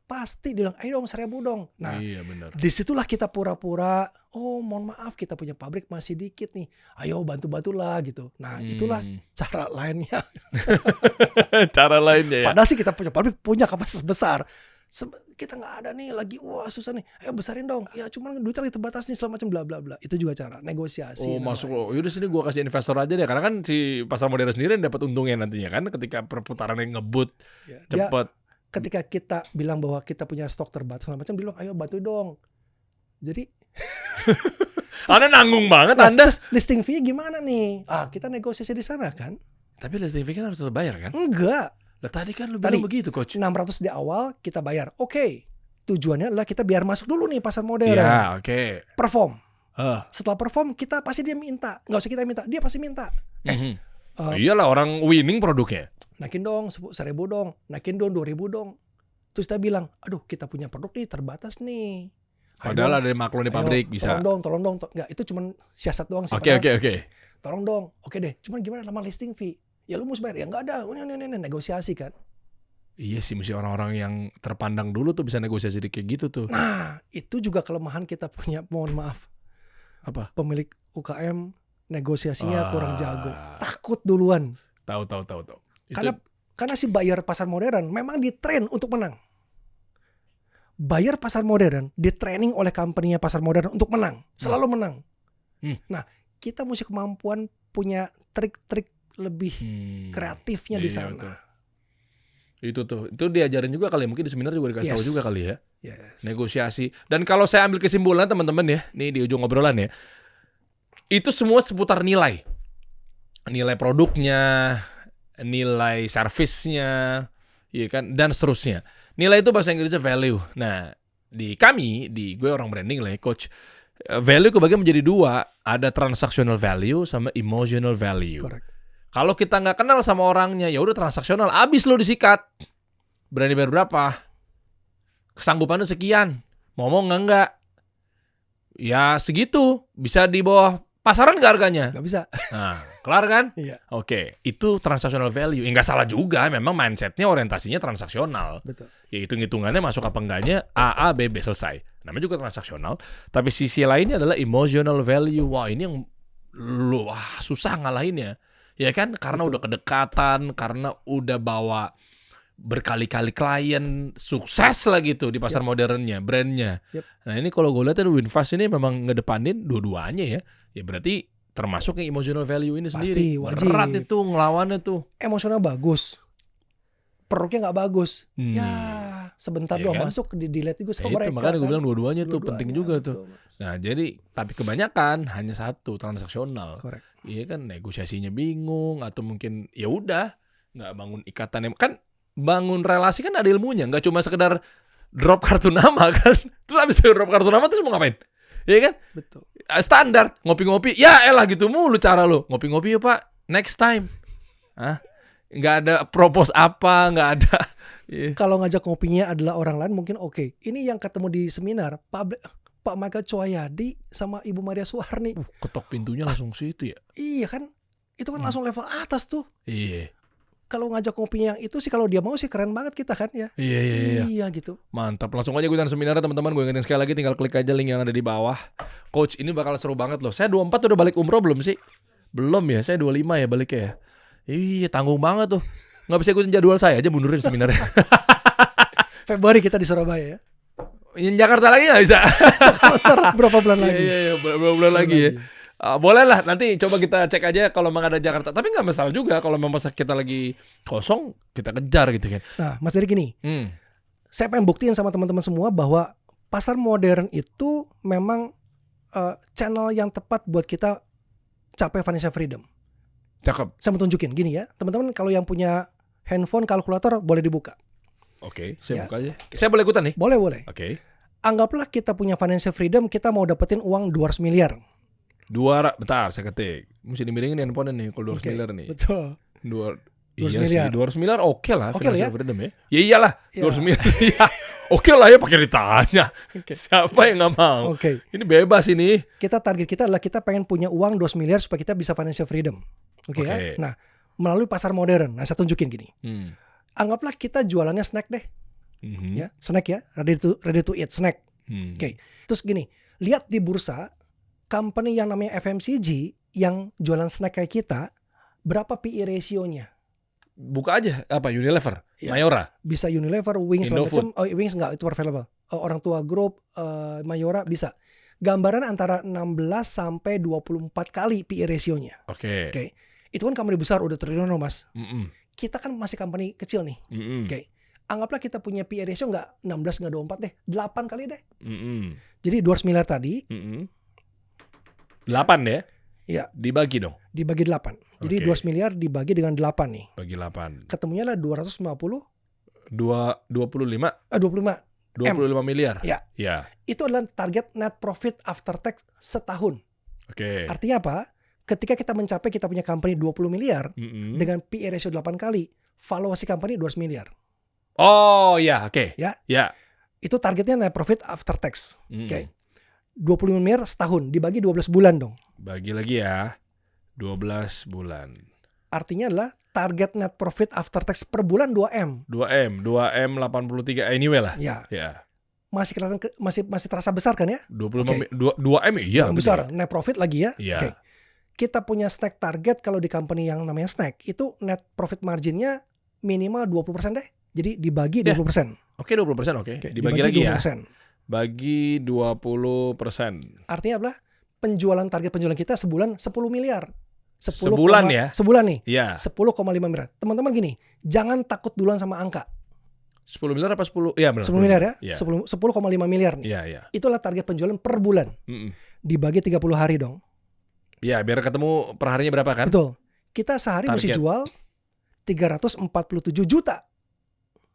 Pasti dia bilang, ayo dong 1.000 dong. Nah, iya, benar. Disitulah kita pura-pura, mohon maaf kita punya pabrik masih dikit nih. Ayo bantu-bantulah gitu. Nah, itulah cara lainnya. Cara lainnya ya. Padahal sih kita punya pabrik, punya kapasitas besar. Kita nggak ada nih lagi, wah susah nih. Ayo besarin dong. Ya cuman duitnya lagi terbatas nih segala macam bla bla bla. Itu juga cara negosiasi. Masuk loh. Yaudah sini gua kasih investor aja deh. Karena kan si pasar modern sendiri yang dapat untungnya nantinya kan ketika perputarannya ngebut cepet. Ketika kita bilang bahwa kita punya stok terbatas segala macam, bilang ayo bantu dong. Jadi Anda nanggung banget Anda. Listing fee gimana nih? Kita negosiasi di sana kan? Tapi listing fee kan harus terbayar kan? Enggak. Lah tadi kan lu bilang begitu coach. 600 di awal kita bayar. Oke. Tujuannya adalah kita biar masuk dulu nih pasar modern. Ya, oke. Perform. Setelah perform kita pasti dia minta. Nggak usah kita minta, dia pasti minta. Iyalah orang winning produknya. Naikin dong 1.000 dong. Naikin dong 2.000 dong. Terus kita bilang, aduh kita punya produk nih terbatas nih. Padahal ada maklum di pabrik bisa. Tolong dong. Nggak, itu cuma siasat doang sih. Oke. Tolong dong. Oke deh. Cuman gimana nama listing fee? Ya lu mesti bayar. Ya nggak ada. Ini negosiasi kan. Iya sih, mesti orang-orang yang terpandang dulu tuh bisa negosiasi kayak gitu tuh. Nah, itu juga kelemahan kita punya, mohon maaf. Apa? Pemilik UKM negosiasinya kurang jago, takut duluan. Tahu. Itu Karena si buyer pasar modern memang di-train untuk menang. Buyer pasar modern di-training oleh company-nya pasar modern untuk menang, selalu menang. Nah, kita mesti kemampuan punya trik-trik lebih kreatifnya di sana. Betul. Itu diajarin juga kali ya, mungkin di seminar juga dikasih tahu juga kali ya. Yes. Negosiasi. Dan kalau saya ambil kesimpulan teman-teman ya, nih di ujung obrolan ya, itu semua seputar nilai. Nilai produknya, nilai servisnya, ya kan, dan seterusnya. Nilai itu bahasa Inggrisnya value. Nah, di gue orang branding lah ya, coach. Value kebagi menjadi dua, ada transactional value sama emotional value. Correct. Kalau kita nggak kenal sama orangnya, ya udah transaksional, abis lo disikat. Berani bayar berapa? Kesanggupannya sekian. Mau enggak? Ya segitu. Bisa di bawah pasaran nggak harganya? Nggak bisa. Nah, kelar kan? Iya. Oke, itu transactional value. Nggak salah juga, memang mindsetnya orientasinya transaksional. Betul. Ya hitung-hitungannya masuk apa enggaknya, A, B, selesai. Namanya juga transaksional. Tapi sisi lainnya adalah emotional value. Wah, ini yang susah ngalahinnya. Ya kan, karena udah kedekatan, karena udah bawa berkali-kali klien, sukses lah gitu di pasar modernnya, brandnya. Nah ini kalau gue lihat Winfast ini memang ngedepanin dua-duanya ya. Ya berarti termasuk yang emotional value ini sendiri. Pasti, wajib. Berat itu ngelawannya tuh. Emosional bagus, perutnya nggak bagus. Ya sebentar Iya doang kan? masuk di-delete juga sama Itu mereka. makanya gue kan. bilang dua-duanya tuh penting juga tuh. Betul, Mas. Nah jadi tapi kebanyakan hanya satu, transaksional. Correct. Iya kan, negosiasinya bingung atau mungkin ya udah nggak bangun ikatan kan, bangun relasi kan ada ilmunya, nggak cuma sekedar drop kartu nama kan. Terus abis drop kartu nama terus mau ngapain? Iya kan? Betul. Standar ngopi-ngopi, ya elah gitu mulu cara lo. Ngopi-ngopi ya Pak, next time. Nggak ada propose apa, nggak ada. Kalau ngajak ngopinya adalah orang lain mungkin oke. Ini yang ketemu di seminar Pak Michael Coyadi sama Ibu Maria Suharni. Ketok pintunya langsung situ ya. Iya kan? Itu kan langsung level atas tuh. Iya. Kalau ngajak ngopinya yang itu sih, kalau dia mau sih keren banget kita kan ya. Iya Gitu. Mantap. Langsung aja ikutan seminar teman-teman. Gue ingetin sekali lagi, tinggal klik aja link yang ada di bawah. Coach, ini bakal seru banget loh. Saya 24 udah balik umroh belum sih? Belum ya, saya 25 ya baliknya ya. Iya, tanggung banget tuh. Nggak bisa ikutin jadwal saya aja, mundurin seminarnya. Februari kita di Surabaya ya. Yang Jakarta lagi nggak bisa. Berapa bulan lagi? Iya, berapa bulan lagi ya. Boleh lah, nanti coba kita cek aja kalau memang ada Jakarta. Tapi nggak masalah juga kalau memang kita lagi kosong, kita kejar gitu kan. Nah, Mas Dery gini, saya pengen buktiin sama teman-teman semua bahwa pasar modern itu memang channel yang tepat buat kita capai financial freedom. Cakep. Saya mau tunjukin gini ya, teman-teman, kalau yang punya handphone kalkulator boleh dibuka. Oke, saya buka aja. Saya boleh ikutan nih? Boleh. Oke. Anggaplah kita punya financial freedom, kita mau dapetin uang 200 miliar. Bentar, saya ketik. Mesti dimiringin handphone nih kalau 200 miliar nih. Betul. 200 miliar. 200 miliar oke lah financial ya? freedom ya. Ya iyalah, Ya. 200 miliar. Ya, oke lah ya pakai ditanya. Siapa yang nggak mau? Oke. Ini bebas ini. Target kita adalah kita pengen punya uang 200 miliar supaya kita bisa financial freedom. Oke. Ya. Nah, melalui pasar modern. Nah, saya tunjukin gini. Anggaplah kita jualannya snack deh. Ya, snack ya, ready to eat snack. Oke. Terus gini, lihat di bursa company yang namanya FMCG yang jualan snack kayak kita, berapa PE ratio-nya? Buka aja apa Unilever, Ya. Mayora. Bisa Unilever, Wings Indofood. macam. Oh, Wings enggak, itu available. Orang Tua Group, Mayora bisa. Gambaran antara 16 sampai 24 kali PE ratio-nya. Oke. Itu kan company besar, udah triliunan Mas. Kita kan masih company kecil nih. Oke. Anggaplah kita punya PE ratio nggak 16, nggak 24 deh. 8 kali deh. Jadi 200 miliar tadi. 8 ya? Iya. Dibagi dong. Dibagi 8. Jadi 200 miliar dibagi dengan 8 nih. Bagi 8. Ketemunya lah 250. 25 miliar. Ya. Ya. Itu adalah target net profit after tax setahun. Oke. Artinya apa? Ketika kita mencapai kita punya company 20 miliar dengan PE ratio 8 kali, valuasi company 200 miliar. Oh ya, oke. Ya. Ya. Itu targetnya net profit after tax. Oke. 25 miliar setahun dibagi 12 bulan dong. Bagi lagi ya. 12 bulan. Artinya adalah target net profit after tax per bulan 2M. 2M 83 anyway lah. Ya. Ya. Masih kelihatan masih terasa besar kan ya? 25 2M iya. Yang besar net profit lagi ya. Iya. Oke. kita punya snack target kalau di company yang namanya snack itu net profit marginnya minimal 20% deh. Jadi dibagi 20%. Oke, 20%, oke. Oke, Dibagi lagi 20%. ya. Bagi 20%. Artinya apa? Target penjualan kita sebulan 10 miliar. Sebulan ya? Sebulan nih. Iya. 10,5 miliar. Teman-teman gini, jangan takut duluan sama angka. 10 miliar apa 10? Iya benar. 10 miliar ya? Iya. 10,5 miliar nih. Iya, iya. Itulah target penjualan per bulan. Dibagi 30 hari dong. Iya, biar ketemu per harinya berapa kan? Betul. Kita sehari mesti Target. jual 347 juta.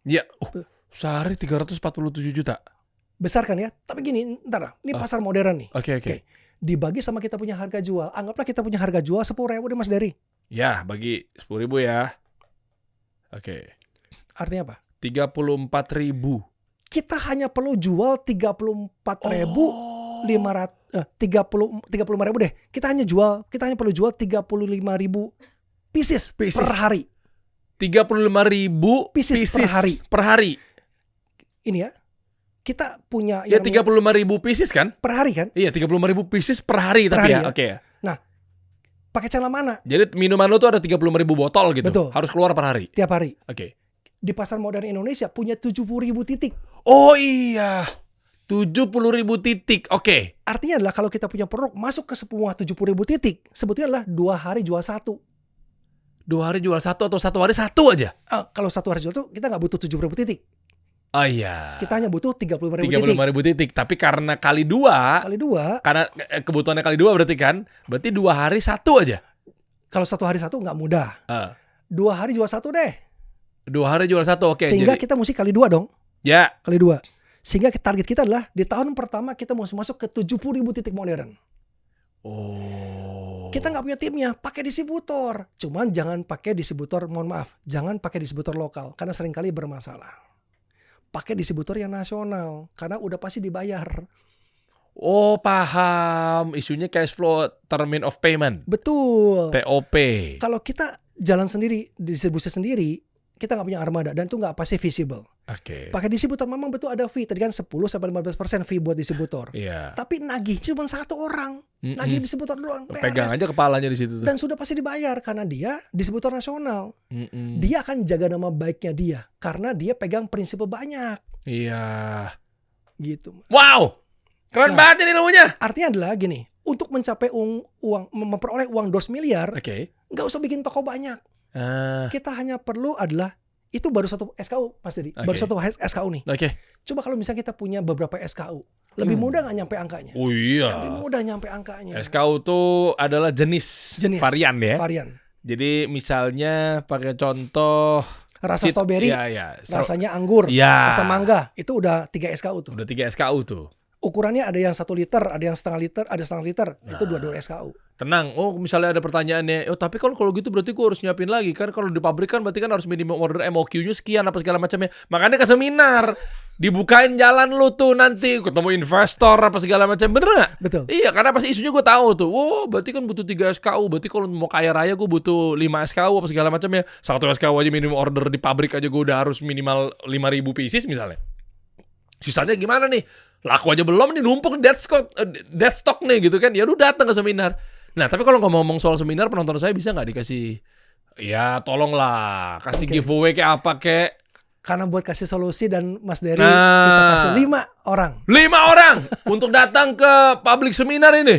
Iya. Sehari 347 juta. Besar kan ya? Tapi gini, ntar ini pasar modern nih. Oke. Dibagi sama kita punya harga jual. Anggaplah kita punya harga jual 10.000 deh Mas Dery. Ya, bagi 10.000 ya. Oke. Artinya apa? 34.000. Kita hanya perlu jual 35.000 deh. Kita hanya perlu jual 35.000 pieces per hari. 35.000 Pieces per hari. Per hari. Ini ya. Kita punya Ya 35.000 pieces kan? per hari kan? Iya, 35.000 pieces per hari Per tapi hari ya. ya. Oke ya. Pakai cara mana? Jadi minuman lo tuh ada 30.000 botol gitu. Betul. Harus keluar per hari. Tiap hari. Oke. Di pasar modern Indonesia punya 70.000 titik. Oh iya. 70.000 titik. Oke. Artinya adalah kalau kita punya produk masuk ke semua 70.000 titik, sebetulnya adalah 2 hari jual 1. 2 hari jual 1 atau 1 hari 1 aja? Kalau 1 hari jual tuh kita nggak butuh 70.000 titik. Oh iya. Kita hanya butuh 35.000 titik. 35.000 titik. Tapi karena kali 2, Kali 2, karena kebutuhannya kali 2 berarti kan, berarti 2 hari 1 aja. kalau 1 hari 1 nggak mudah. 2 hari jual 1 deh. 2 hari jual 1, oke. Sehingga jadi, kita mesti kali 2 dong. ya. Kali 2. Sehingga target kita adalah di tahun pertama kita mau masuk ke 70.000 titik modern. Oh. Kita nggak punya timnya, pakai distributor. Cuman jangan pakai distributor, mohon maaf, jangan pakai distributor lokal karena seringkali bermasalah. Pakai distributor yang nasional karena udah pasti dibayar. Oh, paham. Isunya cash flow term of payment. Betul. TOP. Kalau kita jalan sendiri, distribusi sendiri, kita nggak punya armada dan itu nggak pasti visible. Oke. Pakai distributor memang betul ada fee. Tadi kan 10-15% fee buat distributor. Iya. Tapi nagih cuma 1 orang. Nagih distributor doang. Pegang beres. aja kepalanya di situ tuh. Dan sudah pasti dibayar karena dia distributor nasional. Mm-mm. Dia akan jaga nama baiknya dia karena dia pegang prinsip banyak. Iya. Gitu. Wow. Keren Nah. banget ini ilmunya. Artinya adalah gini, untuk mencapai memperoleh uang 2 miliar, Oke. nggak usah bikin toko banyak. Kita hanya perlu adalah itu baru satu SKU Mas Dedi. Baru Oke. satu SKU nih. Oke. Coba kalau misalnya kita punya beberapa SKU, lebih mudah nggak nyampe angkanya? Oh iya. Lebih mudah nyampe angkanya. SKU itu adalah jenis varian ya. Varian. Jadi misalnya pakai contoh Rasa strawberry, Iya. rasanya anggur, Iya. rasa mangga, itu udah 3 SKU tuh. Udah 3 SKU tuh. Ukurannya ada yang 1 liter, ada yang setengah liter, ada setengah liter. Itu Nah. 2 SKU. Tenang, misalnya ada pertanyaannya, tapi kan kalau gitu berarti gue harus nyiapin lagi. Kan kalau di pabrik kan berarti kan harus minimum order MOQ-nya sekian apa segala macamnya. Makanya ke seminar, dibukain jalan lu tuh nanti, ketemu investor apa segala macam. Bener gak? Betul. Iya, karena pasti isunya gue tahu tuh. Berarti kan butuh 3 SKU. Berarti kalau mau kaya raya gue butuh 5 SKU apa segala macamnya. 1 SKU aja minimum order di pabrik aja gue udah harus minimal 5.000 pieces misalnya. Sisanya gimana nih? Laku aja belum nih, numpuk dead stock nih gitu kan. Ya lu datang ke seminar. Nah, tapi kalau ngomong soal seminar, penonton saya bisa nggak dikasih, ya tolonglah kasih giveaway kayak apa kayak. Karena buat kasih solusi dan Mas Dery Nah. kita kasih 5 orang. 5 orang untuk datang ke public seminar ini.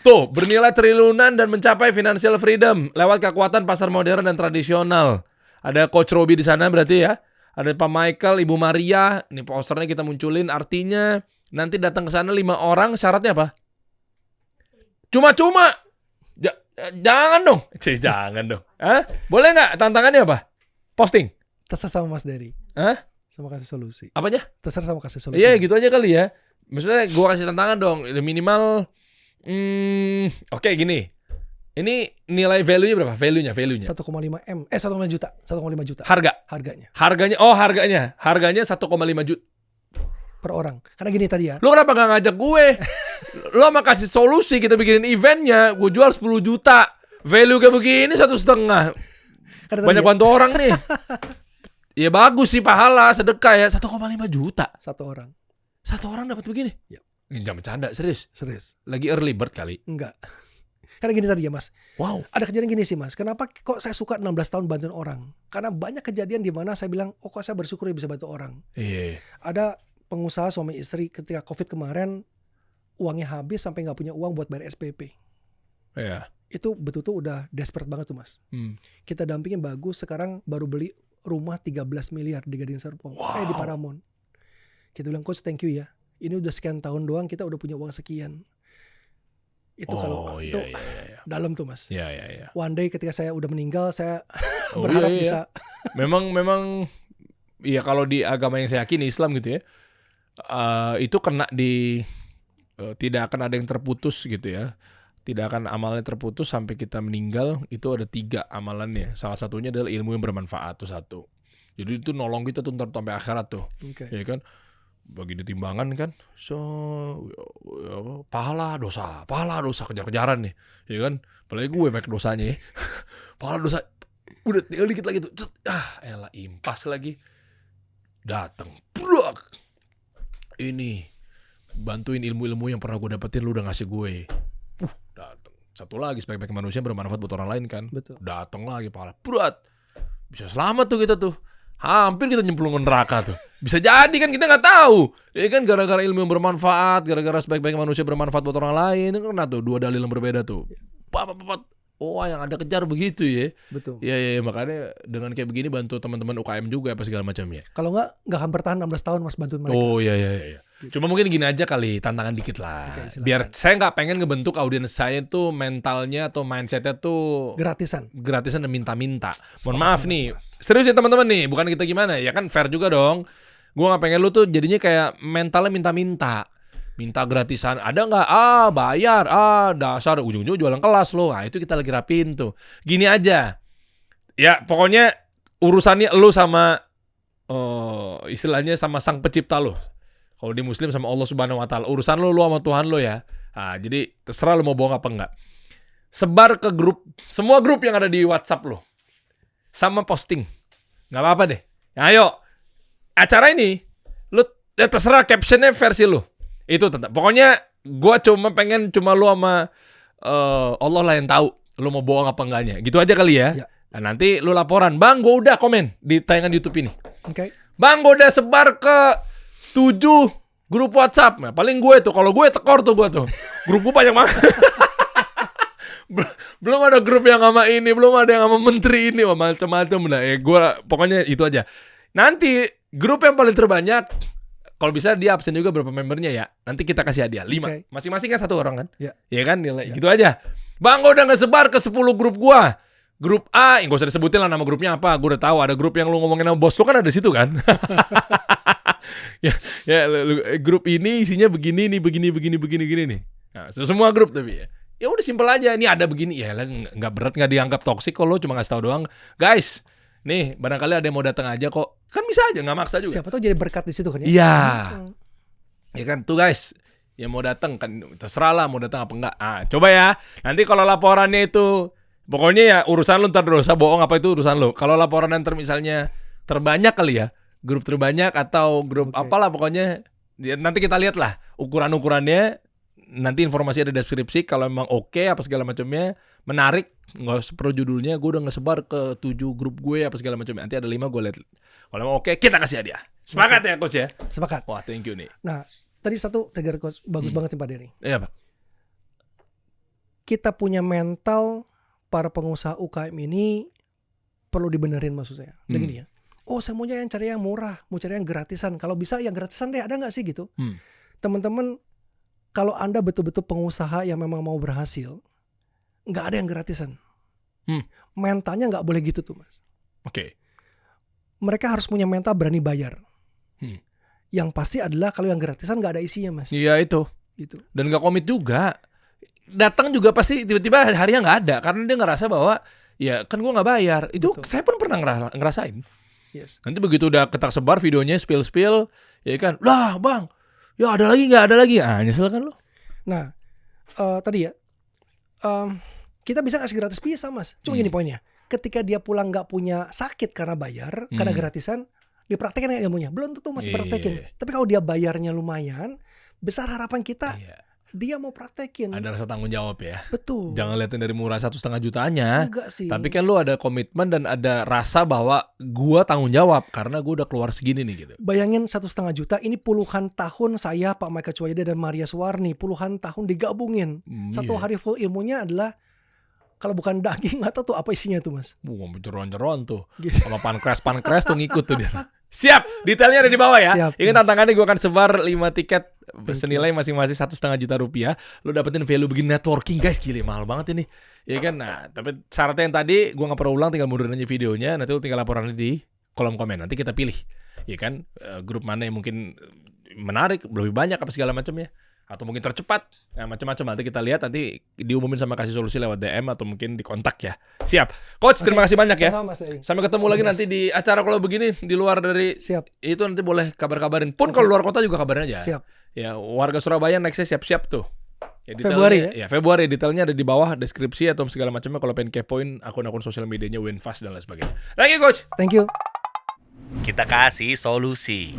Tuh, bernilai triliunan dan mencapai financial freedom lewat kekuatan pasar modern dan tradisional. Ada Coach Robi di sana berarti ya. Ada Pak Michael, Ibu Maria. Ini posternya kita munculin. Artinya nanti datang ke sana 5 orang. Syaratnya apa? Cuma-cuma. Jangan dong. Jangan dong. Boleh nggak? Tantangannya apa? Posting. Terserah sama Mas Dery. Sama kasih solusi. Apanya? Terserah sama kasih solusi. Iya gitu aja kali ya. Maksudnya gue kasih tantangan dong. Minimal. Oke, gini. Ini nilai value-nya berapa? Value-nya. 1,5 M. 1,5 juta. 1,5 juta. Harganya. Harganya 1,5 juta Per orang. Karena gini tadi ya. Lu kenapa gak ngajak gue? Lu sama kasih solusi, kita bikinin eventnya, gue jual 10 juta. Value kayak begini 1,5. Banyak bantu orang nih. Ya bagus sih, pahala, sedekah ya. 1,5 juta. 1 orang. 1 orang dapat begini? Ya. Jangan bercanda, serius. Serius. Lagi early bird kali. Enggak. Karena gini tadi ya Mas, Wow. ada kejadian gini sih Mas, kenapa kok saya suka 16 tahun bantuin orang? Karena banyak kejadian di mana saya bilang, oh kok saya bersyukur ya bisa bantu orang. Iya. Ada pengusaha suami istri ketika COVID kemarin, uangnya habis sampai nggak punya uang buat bayar SPP. Iya. Itu betul-betul udah desperate banget tuh Mas. Kita dampingin bagus, sekarang baru beli rumah 13 miliar di Gading Serpong. Wow. Di Paramount. Kita bilang, coach thank you ya. Ini udah sekian tahun doang kita udah punya uang sekian. Itu kalau itu dalam tuh Mas. Iya. One day ketika saya udah meninggal, saya berharap bisa. Memang ya kalau di agama yang saya yakini Islam gitu ya, itu kena di tidak akan ada yang terputus gitu ya. Tidak akan amalnya terputus sampai kita meninggal. Itu ada 3 amalannya. Salah satunya adalah ilmu yang bermanfaat tuh 1. Jadi itu nolong kita tuh ntar sampai akhirat tuh. Ya kan? Bagi ditimbangan kan, pahala dosa kejar-kejaran nih, ya kan? Apalagi gue banyak dosanya ya. Pahala dosa, udah tinggal dikit lagi tuh, elah impas lagi, dateng, brak, ini bantuin ilmu-ilmu yang pernah gue dapetin lu udah ngasih gue, dateng, satu lagi sebaik-baik manusia bermanfaat buat orang lain kan, dateng lagi pahala, berat, bisa selamat tuh kita tuh. Hampir kita nyemplung ke neraka tuh. Bisa jadi kan kita nggak tahu. Ya kan gara-gara ilmu yang bermanfaat, gara-gara sebaik-baik manusia bermanfaat buat orang lain. Kan tuh 2 dalil yang berbeda tuh. Oh, yang ada kejar begitu ya. Betul. Iya, makanya dengan kayak begini bantu teman-teman UKM juga apa segala macamnya. Kalau nggak akan bertahan 16 tahun Mas bantuin mereka. Oh iya. Gitu. Cuma mungkin gini aja kali, tantangan dikit lah. Biar saya nggak pengen ngebentuk audiens saya tuh mentalnya atau mindsetnya tuh gratisan dan minta-minta. Mohon maaf nih, serius ya teman-teman nih, bukan kita gimana ya kan fair juga dong. Gue nggak pengen lu tuh jadinya kayak mentalnya minta gratisan. Ada nggak? Bayar. Dasar ujung-ujung jualan kelas lo. Nah itu kita lagi rapin tuh. Gini aja. Ya pokoknya urusannya lu sama istilahnya sama sang pencipta lo. Kalau di Muslim sama Allah Subhanahu Wa Taala. Urusan lu sama Tuhan lo ya. Nah, jadi terserah lu mau bohong apa enggak. Sebar ke grup, semua grup yang ada di WhatsApp lo. Sama posting. Nggak apa-apa deh. Ya, ayo. Acara ini, lu ya terserah captionnya versi lu. Itu tetap. Pokoknya gue pengen cuma lu sama Allah lah yang tahu. Lu mau bohong apa enggaknya. Gitu aja kali ya. Nah, nanti lu laporan. Bang, gue udah komen di tayangan YouTube ini. Bang, gue udah sebar ke 7 grup WhatsApp. Nah, paling gue tuh, kalau gue tekor tuh gue tuh. Grup gue banyak banget. Belum ada grup yang sama ini, belum ada yang sama menteri ini, macam-macam. Nah, gue pokoknya itu aja. Nanti grup yang paling terbanyak, kalau bisa dia absen juga berapa membernya ya. Nanti kita kasih hadiah 5. Masing-masing kan 1 orang kan? Iya kan? Gitu aja. Bang, gue udah ngesebar ke 10 grup gue. Grup A, gak usah disebutin lah nama grupnya apa. Gue udah tahu ada grup yang lu ngomongin sama bos lu kan ada di situ kan. Grup ini isinya begini nih, begini nih. Nah, semua grup tapi ya udah simpel aja. Ini ada begini ya, nggak berat, nggak dianggap toksik kalau cuma ngasih tahu doang. Guys, nih barangkali ada yang mau datang aja kok. Kan bisa aja, nggak maksa juga. Siapa tahu jadi berkat di situ kan ya? Iya. Ya kan tuh guys, yang mau datang kan terserah lah mau datang apa enggak. Coba ya. Nanti kalau laporannya itu pokoknya ya urusan lu, ntar dosa bohong apa itu urusan lu. Kalau laporan ntar misalnya terbanyak kali ya, grup terbanyak atau grup apalah pokoknya ya, nanti kita lihat lah ukuran-ukurannya. Nanti informasi ada di deskripsi. Kalau memang oke apa segala macamnya menarik, nggak perlu judulnya gue udah ngesebar ke 7 grup gue apa segala macamnya. Nanti ada 5 gue lihat. Kalau memang oke kita kasih hadiah. Sepakat ya coach ya? Sepakat. Wah thank you nih. Nah tadi satu trigger coach bagus banget nih Pak Dery. Iya Pak. Kita punya mental para pengusaha UKM ini perlu dibenerin maksud saya. Begini ya. Oh saya maunya yang cari yang murah, mau cari yang gratisan. Kalau bisa yang gratisan deh, ada nggak sih gitu? Teman-teman, kalau Anda betul-betul pengusaha yang memang mau berhasil, nggak ada yang gratisan. Mentalnya nggak boleh gitu tuh Mas. Oke. Mereka harus punya mental berani bayar. Yang pasti adalah kalau yang gratisan nggak ada isinya Mas. Iya itu. Gitu. Dan nggak komit juga. Datang juga pasti tiba-tiba harinya nggak ada karena dia ngerasa bahwa ya kan gue nggak bayar. Itu betul. Saya pun pernah ngerasain. Yes. Nanti begitu udah ketak sebar videonya spill ya kan, lah bang, ya ada lagi nggak ada lagi, nyesel kan lo. Nah tadi ya kita bisa kasih gratis bisa Mas. Cuma gini poinnya, ketika dia pulang nggak punya sakit karena bayar, karena gratisan, dipraktekin nggak ilmunya? Belum tentu Mas dipraktekin. Tapi kalau dia bayarnya lumayan, besar harapan kita dia mau praktekin. Ada rasa tanggung jawab ya. Betul. Jangan liatin dari murah 1,5 jutanya. Enggak sih. Tapi kan lu ada komitmen dan ada rasa bahwa gua tanggung jawab karena gua udah keluar segini nih gitu. Bayangin 1,5 juta, ini puluhan tahun saya, Pak Michael Chuaida dan Maria Suwarni, puluhan tahun digabungin. Satu Iya. hari full ilmunya adalah, kalau bukan daging atau tuh apa isinya tuh Mas? Jeroan-jeroan tuh. Gitu. Sama pankres tuh ngikut tuh dia. Siap, detailnya ada di bawah ya. Siap, Ini Mas. tantangannya gue akan sebar 5 tiket Thank senilai masing-masing 1,5 juta rupiah. Lu dapetin value begini networking guys, gila mahal banget ini. Ya kan, nah tapi syaratnya yang tadi gue nggak perlu ulang, tinggal mundurin aja videonya. Nanti lu tinggal laporan di kolom komen. Nanti kita pilih, ya kan, grup mana yang mungkin menarik, lebih banyak apa segala macamnya. Atau mungkin tercepat, nah, macam-macam nanti kita lihat, nanti diumumin sama Kasih Solusi lewat DM atau mungkin di kontak ya. Siap, Coach. Terima kasih banyak ya. Sama, Mas Dery. Sampai ketemu lagi nanti di acara kalau begini di luar dari Siap. itu, nanti boleh kabar-kabarin. Pun kalau luar kota juga kabarin aja. Siap. Ya, warga Surabaya nextnya siap-siap tuh. Ya, Februari ya? Februari. Detailnya ada di bawah deskripsi atau segala macamnya kalau pengen kepoin akun-akun sosial medianya Winfast dan lain sebagainya. Thank you, Coach. Thank you. Kita kasih solusi.